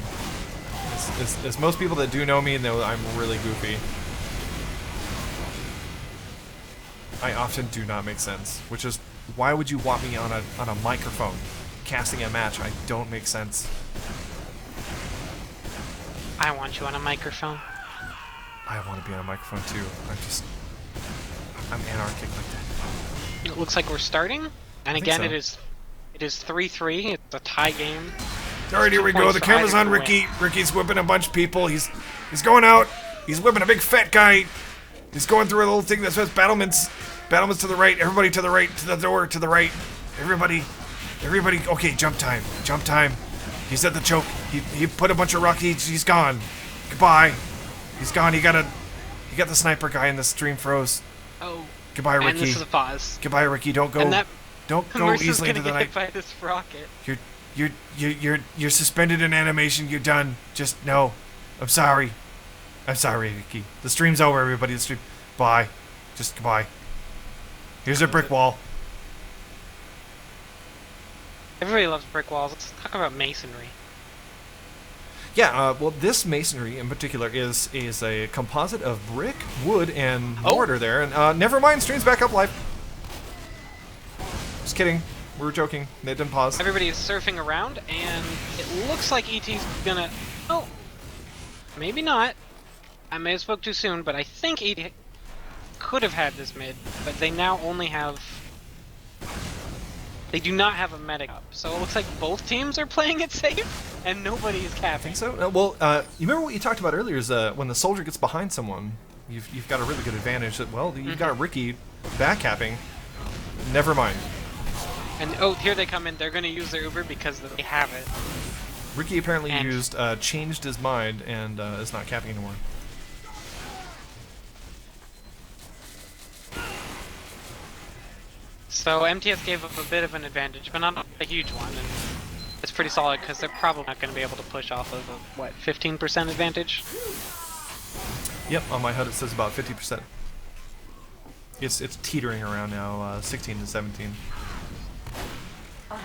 As most people that do know me know, I'm really goofy. I often do not make sense, which is why would you want me on a microphone casting a match? I don't make sense. I want you on a microphone. I want to be on a microphone too. I'm anarchic like that. It looks like we're starting, and again, so. it is 3-3. It's a tie game. Alright, here we go. The camera's on Ricky. Ricky's whipping a bunch of people. He's going out. He's whipping a big fat guy. He's going through a little thing that says battlements. Battlements to the right. Everybody to the right. To the door. To the right. Everybody. Okay, jump time. Jump time. He's at the choke. He put a bunch of rockets. He's gone. Goodbye. He's gone. He got the sniper guy and the stream froze. Oh. Goodbye, Ricky. And this is a pause. Goodbye, Ricky. Don't go. Don't go easily into the night. By this rocket. You're suspended in animation. You're done. Just no. I'm sorry. I'm sorry, Ricky. The stream's over, everybody. The stream. Bye. Just goodbye. Here's a brick wall. Everybody loves brick walls. Let's talk about masonry. Yeah, well, this masonry in particular is a composite of brick, wood, and mortar there. And never mind, stream's back up live. Just kidding. We were joking. They didn't pause. Everybody is surfing around, and it looks like ET's gonna... Oh, maybe not. I may have spoke too soon, but I think ET could have had this mid, but they now only have... They do not have a medic up, so it looks like both teams are playing it safe, and nobody is capping. I think so. Well, you remember what you talked about earlier is when the soldier gets behind someone, you've got a really good advantage. That well, you've got Ricky back capping. Never mind. And oh, here they come in. They're going to use their Uber because they have it. Ricky apparently changed his mind and is not capping anymore. So MTS gave up a bit of an advantage, but not a huge one. And it's pretty solid because they're probably not going to be able to push off of a, what, 15% advantage? Yep, on my HUD it says about 50%. It's teetering around now, 16 to 17. Alert.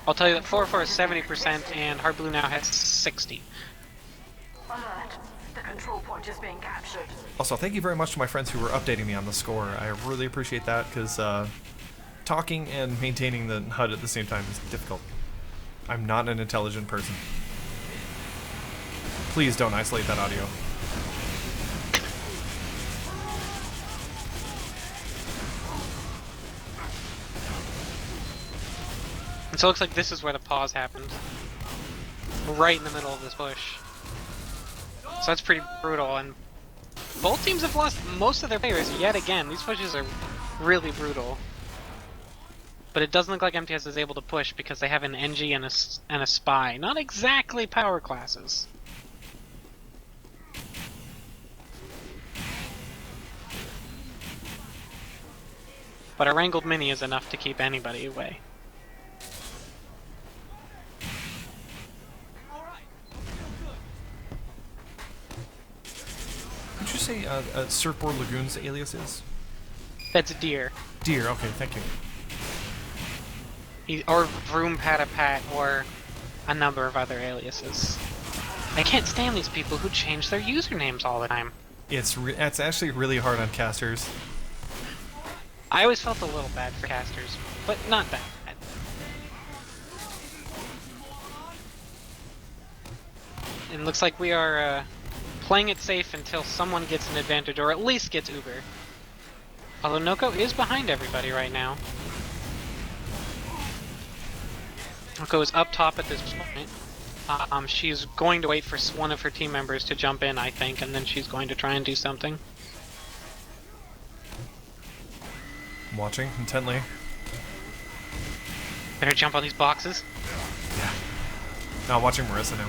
I'll tell you that 404 is 70% and Hard Blue now has 60. Alert. The control point is being captured. Also, thank you very much to my friends who were updating me on the score. I really appreciate that because talking and maintaining the HUD at the same time is difficult. I'm not an intelligent person. Please don't isolate that audio. And so it looks like this is where the pause happened. Right in the middle of this push. So that's pretty brutal, and both teams have lost most of their players yet again. These pushes are really brutal. But it doesn't look like MTS is able to push because they have an NG and a Spy. Not exactly power classes. But a Wrangled Mini is enough to keep anybody away. Could you say Surfboard Lagoon's alias is? That's Deer. Deer, okay, thank you. Or Vroom Pat or a number of other aliases. I can't stand these people who change their usernames all the time. It's actually really hard on casters. I always felt a little bad for casters, but not that bad. It looks like we are playing it safe until someone gets an advantage, or at least gets Uber. Although Noko is behind everybody right now. Noko is up top at this point. She's going to wait for one of her team members to jump in, I think, and then she's going to try and do something. I'm watching intently. Better jump on these boxes. Yeah. No, I'm watching Marissa now.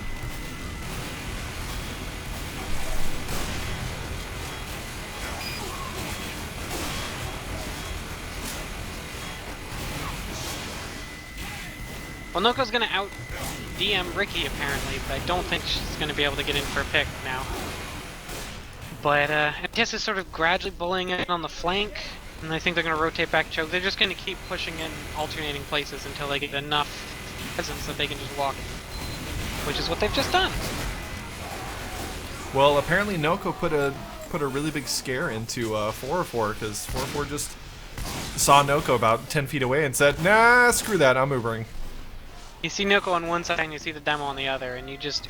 Well, Noko's gonna out DM Ricky apparently, but I don't think she's gonna be able to get in for a pick now. But MTS is sort of gradually bullying in on the flank, and I think they're gonna rotate back choke. They're just gonna keep pushing in alternating places until they get enough presence that they can just walk in, which is what they've just done. Well, apparently Noko put a really big scare into 404 because 404 just saw Noko about 10 feet away and said, "Nah, screw that, I'm Ubering." You see Noko on one side and you see the demo on the other, and you just...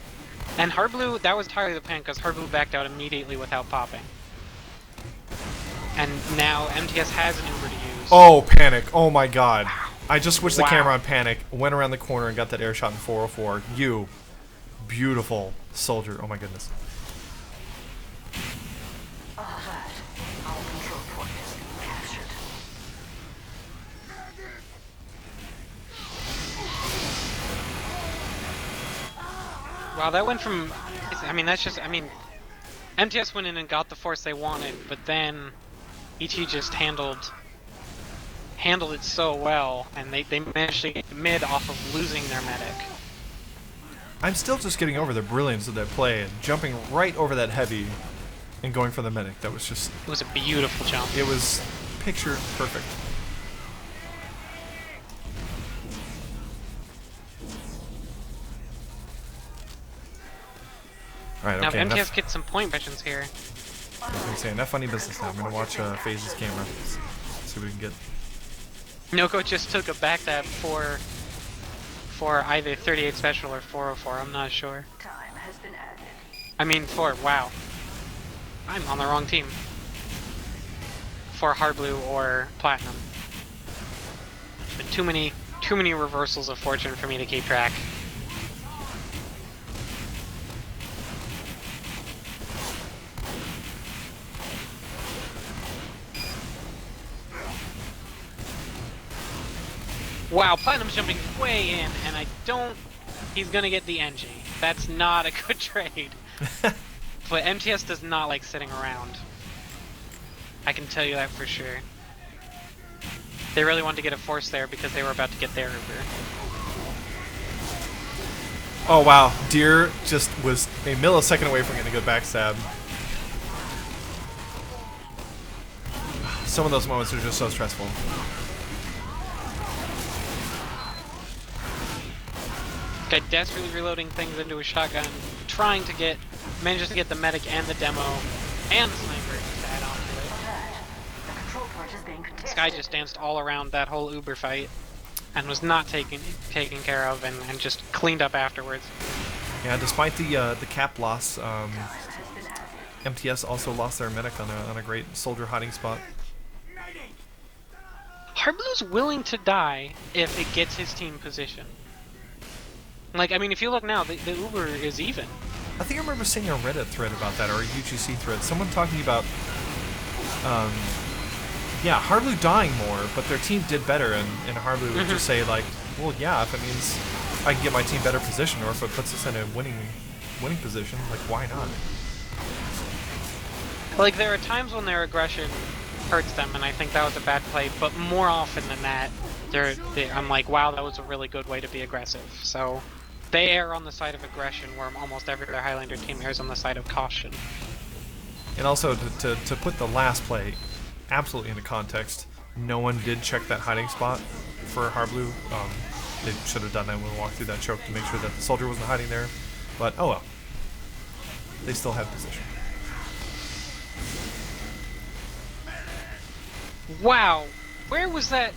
And Hard Blue, that was entirely the plan because Hard Blue backed out immediately without popping. And now MTS has an Uber to use. Oh, Panic. Oh my god. I just switched the Wow. camera on Panic, went around the corner and got that air shot in 404. You beautiful soldier. Oh my goodness. Alert. Our control point is being captured. Wow, that went from... I mean, that's just... I mean, MTS went in and got the force they wanted, but then ET just handled it so well, and they managed to get mid off of losing their medic. I'm still just getting over the brilliance of that play and jumping right over that heavy and going for the medic. That was just... It was a beautiful jump. It was picture perfect. Alright, Now, okay, if MTS enough, gets some point missions here, I was gonna say, enough funny business now. I'm gonna watch FaZe's camera. See what we can get. Noko just took a backstab for either 38 special or 404, I'm not sure. Time has been added. I mean, wow. I'm on the wrong team. For Hard Blue or Platinum. There's been too many reversals of fortune for me to keep track. Wow, Platinum's jumping way in, and I don't... He's gonna get the NG. That's not a good trade. But MTS does not like sitting around. I can tell you that for sure. They really wanted to get a force there because they were about to get their Uber. Oh wow, Deer just was a millisecond away from getting a good backstab. Some of those moments are just so stressful. Guy desperately reloading things into a shotgun, trying to manages to get the medic and the demo and the sniper to add on to it. The control point is being contested. This guy just danced all around that whole Uber fight and was not taken care of and just cleaned up afterwards. Yeah, despite the cap loss, mTs also lost their medic on a great soldier hiding spot. Harblu's willing to die if it gets his team position. Like, I mean, if you look now, the Uber is even. I think I remember seeing a Reddit thread about that, or a UGC thread. Someone talking about, yeah, Harblu dying more, but their team did better, and Harblu would just say, like, well, yeah, if it means I can get my team better position, or if it puts us in a winning position, like, why not? Like, there are times when their aggression hurts them, and I think that was a bad play, but more often than that, I'm like, wow, that was a really good way to be aggressive. So they err on the side of aggression, where almost every other Highlander team errs on the side of caution. And also, to put the last play absolutely into context, no one did check that hiding spot for Harblu. They should have done that when we walked through that choke to make sure that the soldier wasn't hiding there. But, oh well. They still had position. Wow! Where was that?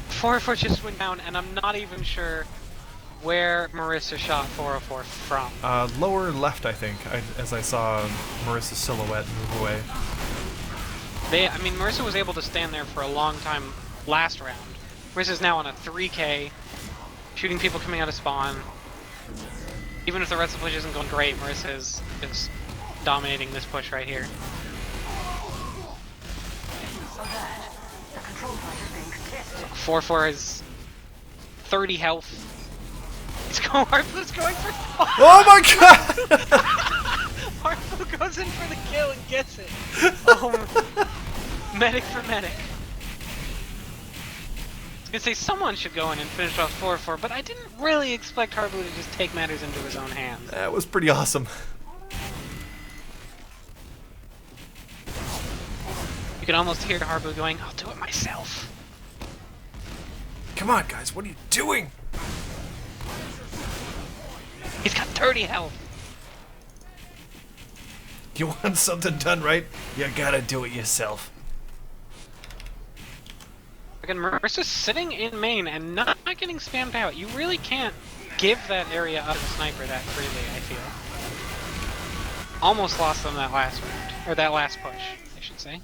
404 just went down, and I'm not even sure where Marissa shot 404 from. Lower left, I think, as I saw Marissa's silhouette move away. I mean, Marissa was able to stand there for a long time last round. Marissa's now on a 3K, shooting people coming out of spawn. Even if the rest of the push isn't going great, Marissa is dominating this push right here. The control point is being contested. 4-4 has 30 health. It's going. Harblu's going for. Oh my god! Harblu goes in for the kill and gets it. Oh, medic for medic. I was gonna say someone should go in and finish off 4-4, but I didn't really expect Harblu to just take matters into his own hands. That was pretty awesome. You can almost hear Harblu going, "I'll do it myself." Come on, guys, what are you doing? He's got 30 health. You want something done right? You gotta do it yourself. Again, Marissa's sitting in main and not getting spammed out. You really can't give that area up to the sniper that freely, I feel. Almost lost them that last round. Or that last push, I should say.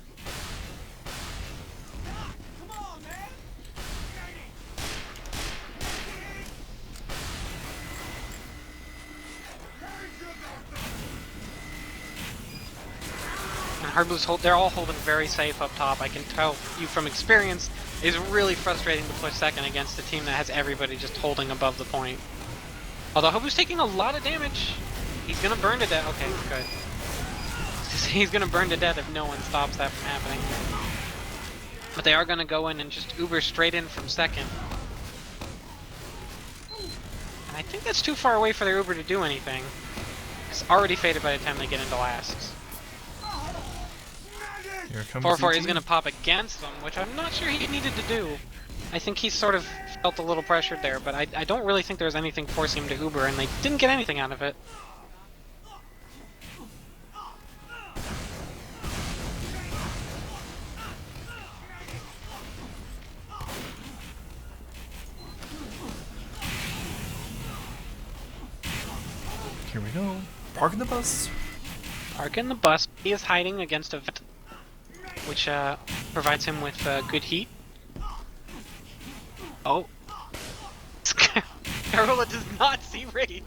Harblu's they're all holding very safe up top. I can tell you from experience, it's really frustrating to push second against a team that has everybody just holding above the point. Although Harblu's taking a lot of damage. He's gonna burn to death. Okay, good. He's gonna burn to death if no one stops that from happening. But they are gonna go in and just Uber straight in from second. And I think that's too far away for their Uber to do anything. It's already faded by the time they get into last. 4-4 is going to pop against them, which I'm not sure he needed to do. I think he sort of felt a little pressured there, but I don't really think there was anything forcing him to Uber, and they didn't get anything out of it. Here we go. Parking the bus. Parking the bus. He is hiding against a vet, which provides him with good heat. Oh. Carola does not see Ricky.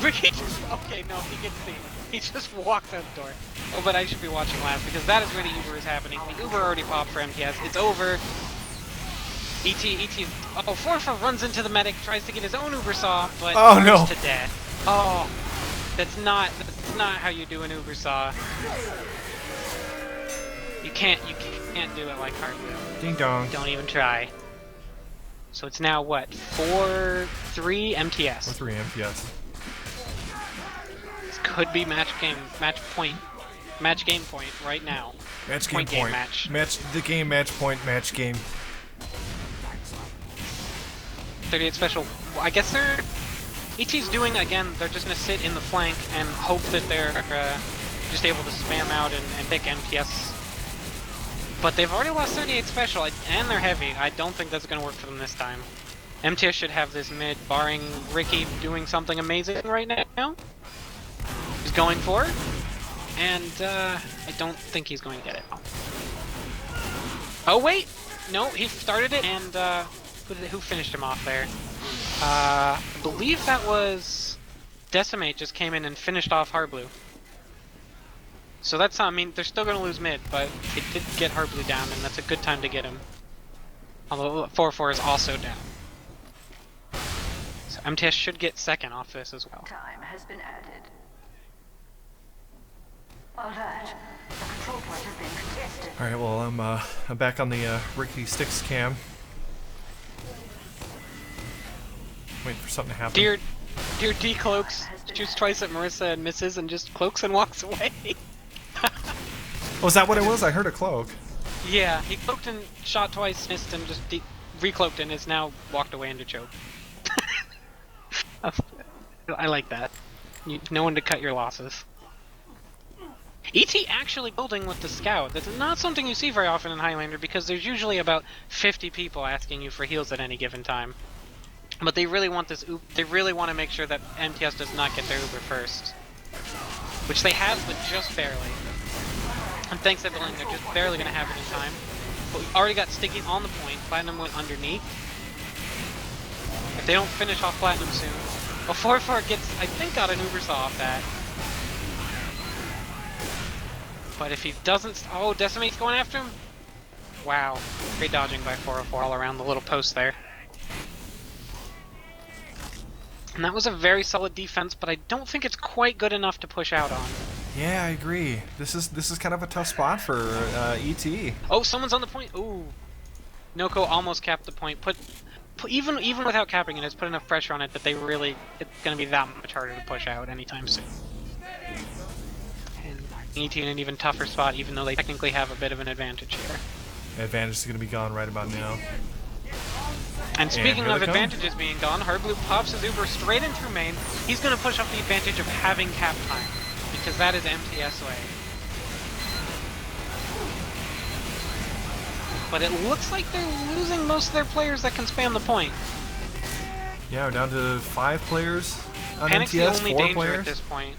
Ricky just, okay, no, he gets seen. He just walked out the door. Oh, but I should be watching last because that is where the Uber is happening. The Uber already popped for MTS. It's over. ET, oh, 4-4 runs into the medic, tries to get his own Uber saw, but burns to death. Oh, that's not how you do an Uber saw. You can't do it like Harblu. Ding dong. Don't even try. So it's now what? 4-3 MTS. 4-3 MTS. This could be match game point right now. Match game point. Match the game, match point, match game. 38 special. Well, I guess they're... ET's doing, again, they're just going to sit in the flank and hope that they're just able to spam out and pick MTS. But they've already lost 38 special, and they're heavy. I don't think that's going to work for them this time. MTS should have this mid, barring Ricky doing something amazing right now. He's going for it, and I don't think he's going to get it. Oh, wait! No, he started it, and who finished him off there? I believe that was Decimate just came in and finished off Hardblue. So that's, I mean, they're still going to lose mid, but they did get Hardblue down, and that's a good time to get him. Although 4-4 is also down. So MTS should get second off this as well. Time has been added. Alert. The control point has been contested. All right, well, I'm back on the Ricky Sticks cam. Waiting for something to happen. Dear D cloaks, shoots twice at Marissa and misses, and just cloaks and walks away. Oh, is that what it was? I heard a cloak. Yeah, he cloaked and shot twice, missed, and just recloaked and is now walked away into choke. I like that. No one to cut your losses. ET actually building with the scout. That's not something you see very often in Highlander because there's usually about 50 people asking you for heals at any given time. But they really want this. They really want to make sure that MTS does not get their Uber first, which they have, but just barely. And thanks to Billing, they're just barely going to have it in time. But we already got Sticky on the point. Platinum went underneath. If they don't finish off Platinum soon, well, 4-4 gets, I think, got an Uber saw off that. But if he doesn't, oh, Decimate's going after him. Wow, great dodging by 404 all around the little post there. And that was a very solid defense, but I don't think it's quite good enough to push out on. Yeah, I agree. This is kind of a tough spot for ET. Oh, someone's on the point. Ooh, Noko almost capped the point. Even without capping it, it's put enough pressure on it that it's going to be that much harder to push out anytime soon. And ET in an even tougher spot, even though they technically have a bit of an advantage here. Advantage is going to be gone right about now. And speaking of advantages being gone, Hardblue pops his Uber straight in through main. He's going to push up the advantage of having cap time, because that is MTS way. But it looks like they're losing most of their players that can spam the point. Yeah, we're down to 5 players on Panic's MTS, the only 4 danger players. at this point.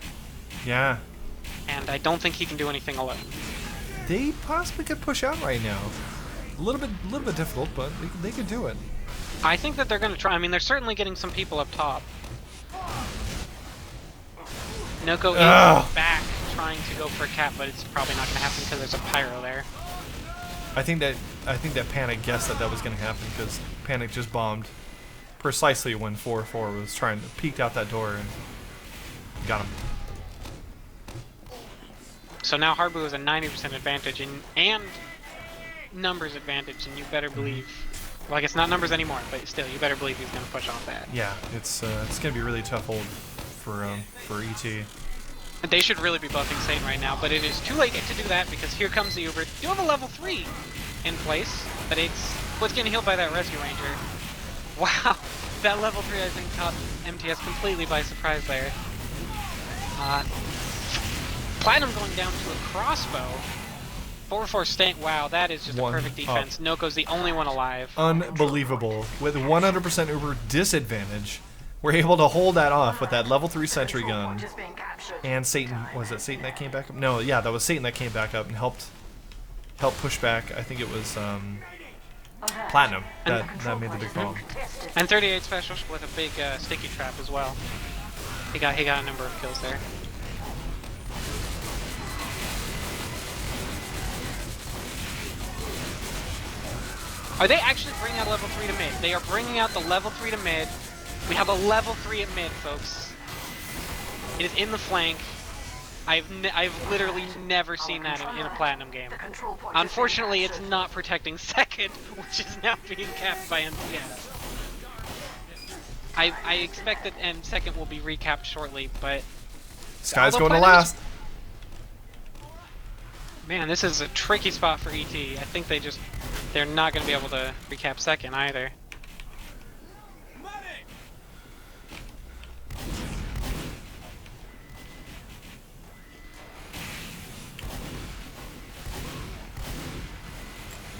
Yeah. And I don't think he can do anything alone. They possibly could push out right now. A little bit difficult, but they could do it. I think that they're going to try. I mean, they're certainly getting some people up top. Noko is back trying to go for a cap, but it's probably not going to happen because there's a pyro there. I think that Panic guessed that was going to happen because Panic just bombed precisely when 4-4 was trying to peek out that door and got him. So now Hardblue has a 90% advantage and numbers advantage, and you better believe. Well, I guess not numbers anymore, but still, you better believe he's going to push off that. Yeah, it's going to be a really tough hold for ET. They should really be buffing Satan right now, but it is too late to do that because here comes the Uber. You have a level 3 in place, but it's what's getting healed by that Rescue Ranger. Wow, that level 3 I think caught MTS completely by surprise there. Platinum going down to a crossbow. 4-4 staying. Wow, that is just a perfect defense. Noko's the only one alive. Unbelievable. With 100% Uber disadvantage, we're able to hold that off with that level 3 sentry gun. And Satan, was it Satan that came back up? No, yeah, that was Satan that came back up and helped push back. I think it was Platinum that made the big bomb. And 38 special with a big sticky trap as well. He got a number of kills there. Are they actually bringing out level 3 to mid? They are bringing out the level 3 to mid. We have a level 3 at mid, folks. It is in the flank. I've literally never seen that in a Platinum game. Unfortunately, it's not protecting second, which is now being capped by MTS. I expect that and second will be recapped shortly, but Sky's although going to Platinum last. Man, this is a tricky spot for ET. I think they're not going to be able to recap second either.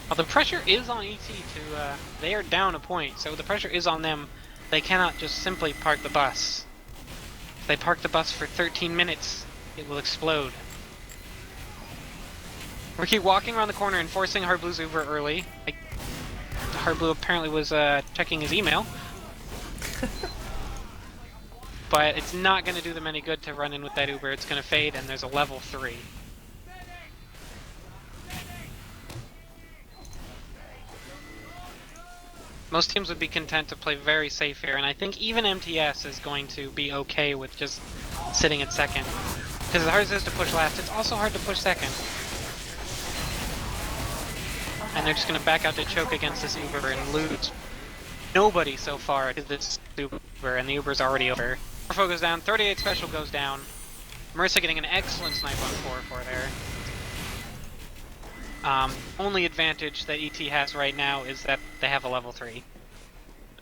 Well, the pressure is on ET to, they are down a point, so the pressure is on them. They cannot just simply park the bus. If they park the bus for 13 minutes, it will explode. We keep walking around the corner and forcing Hardblue's Uber early. Hardblue apparently was checking his email. But it's not going to do them any good to run in with that Uber. It's going to fade, and there's a level 3. Most teams would be content to play very safe here, and I think even mTs is going to be okay with just sitting at second. Because as hard as it is to push last, it's also hard to push second. And they're just going to back out to choke against this Uber and lose. Nobody so far to this Uber, and the Uber's already over. Morpho goes down, 38 special goes down. Marissa getting an excellent snipe on 4-4 there. Only advantage that ET has right now is that they have a level 3.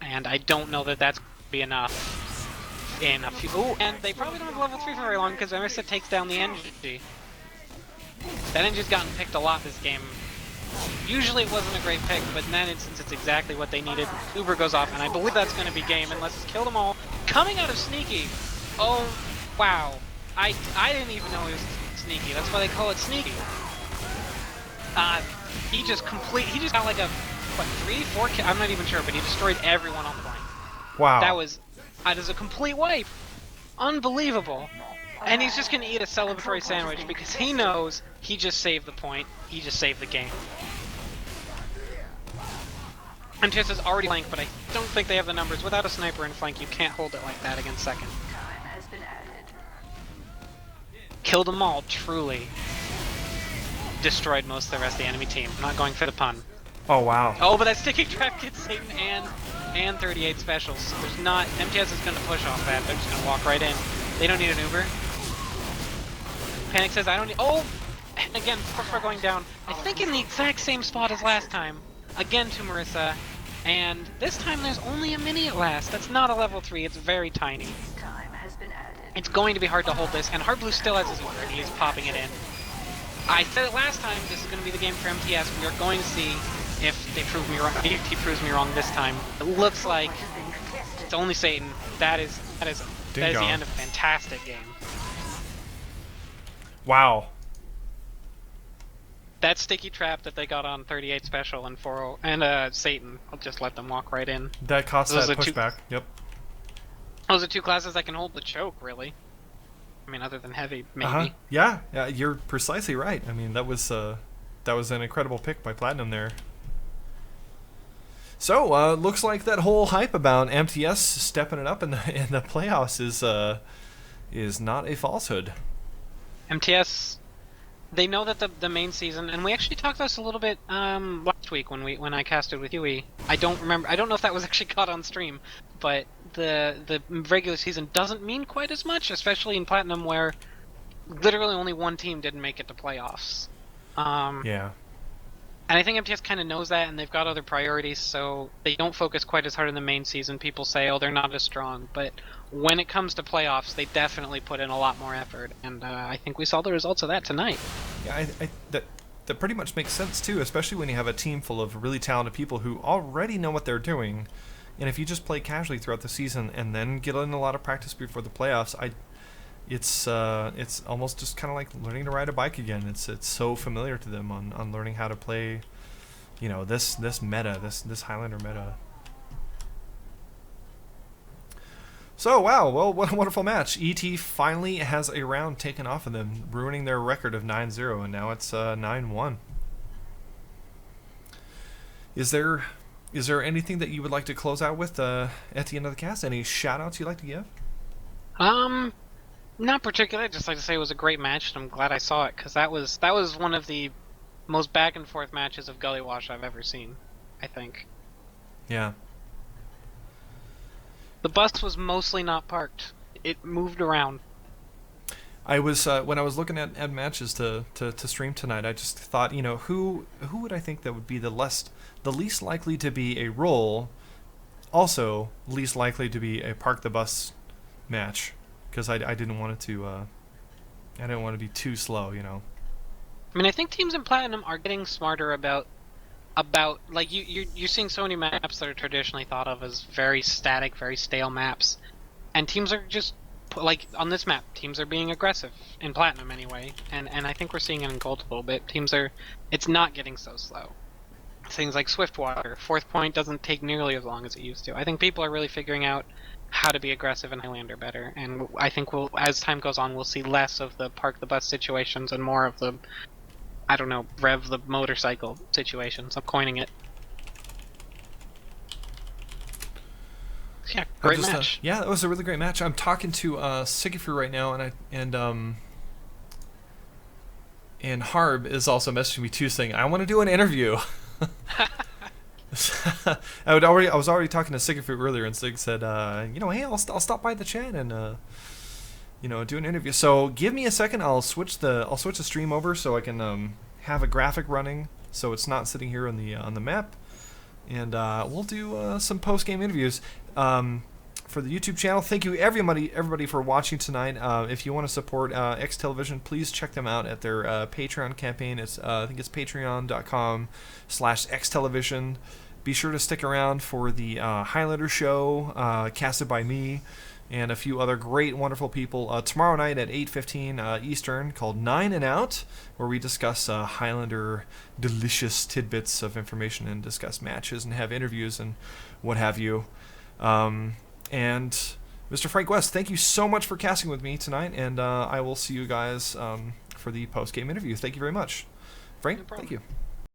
And I don't know that that's going to be enough in a few... Ooh, and they probably don't have a level 3 for very long because Marissa takes down the NG. That NG's gotten picked a lot this game. Usually it wasn't a great pick, but in that instance it's exactly what they needed. Uber goes off, and I believe that's going to be game unless it's kill them all. Coming out of Sneaky! Oh, wow. I didn't even know he was Sneaky. That's why they call it Sneaky. He just got like a, what, 3-4 kill? I'm not even sure, but he destroyed everyone on point. Wow. That was a complete wipe. Unbelievable. And he's just going to eat a celebratory sandwich because he knows he just saved the point. He just saved the game. mTs is already flanked, but I don't think they have the numbers. Without a sniper in flank, you can't hold it like that against second. Killed them all, truly. Destroyed most of the rest of the enemy team. I'm not going for the pun. Oh, wow. Oh, but that sticky trap gets Satan and 38 specials. So there's not... mTs is going to push off that. They're just going to walk right in. They don't need an Uber. Panic says, I don't need... Oh! And again, Forfar going down. I think in the exact same spot as last time. Again to Marissa. And this time there's only a mini at last. That's not a level 3. It's very tiny. It's going to be hard to hold this. And Hardblue still has his Uber, and he is popping it in. I said it last time, this is going to be the game for mTs. We are going to see if they prove me wrong. If he proves me wrong this time. It looks like it's only Satan. That is the end of a fantastic game. Wow. That sticky trap that they got on 38 special and 4 and Satan, I'll just let them walk right in. That cost that pushback. Yep. Those are two classes that can hold the choke, really. I mean, other than heavy, maybe. Yeah, you're precisely right. I mean, that was an incredible pick by Platinum there. So, looks like that whole hype about mTs stepping it up in the playoffs is not a falsehood. mTs, they know that the main season, and we actually talked about this a little bit last week when I casted with Yui. I don't know if that was actually caught on stream, but the regular season doesn't mean quite as much, especially in Platinum, where literally only one team didn't make it to playoffs. Yeah. And I think mTs kind of knows that, and they've got other priorities, so they don't focus quite as hard in the main season. People say, oh, they're not as strong, but when it comes to playoffs, they definitely put in a lot more effort, and I think we saw the results of that tonight. Yeah, that pretty much makes sense too, especially when you have a team full of really talented people who already know what they're doing, and if you just play casually throughout the season and then get in a lot of practice before the playoffs, it's almost just kind of like learning to ride a bike again. It's so familiar to them on learning how to play, this meta, this Highlander meta. So, wow, well, what a wonderful match. ET finally has a round taken off of them, ruining their record of 9-0, and now it's 9-1. Is there anything that you would like to close out with at the end of the cast? Any shout-outs you'd like to give? Not particularly. I'd just like to say it was a great match, and I'm glad I saw it, because that was one of the most back-and-forth matches of Gully Wash I've ever seen, I think. Yeah. The bus was mostly not parked. It moved around. I was when I was looking at matches to stream tonight, I just thought, who would I think that would be the least likely to be a roll, also least likely to be a park the bus match, because I didn't want it to I didn't want to be too slow, I mean, I think teams in Platinum are getting smarter about like you're seeing so many maps that are traditionally thought of as very static, very stale maps, and teams are just like on this map, teams are being aggressive in Platinum anyway, and I think we're seeing it in Gold a little bit. It's not getting so slow. Things like Swiftwater, fourth point doesn't take nearly as long as it used to. I think people are really figuring out how to be aggressive in Highlander better, and I think as time goes on, we'll see less of the park the bus situations and more of the, I don't know, rev the motorcycle situations. I'm coining it. Yeah, great match. Yeah, that was a really great match. I'm talking to Sigafru right now, and Harb is also messaging me too, saying I want to do an interview. I was already talking to Sigafru earlier, and Sig said, hey, I'll stop by the chat and do an interview. So give me a second. I'll switch the stream over so I can have a graphic running, so it's not sitting here on the map, and we'll do some post game interviews for the YouTube channel. Thank you everybody for watching tonight. If you want to support eXtv, please check them out at their Patreon campaign. It's I think it's patreon.com/eXtv. Be sure to stick around for the Highlander show, casted by me and a few other great, wonderful people tomorrow night at 8:15 Eastern, called 9 and Out, where we discuss Highlander delicious tidbits of information and discuss matches and have interviews and what have you. And Mr. Frank West, thank you so much for casting with me tonight, and I will see you guys for the post-game interview. Thank you very much. Frank, No problem. Thank you.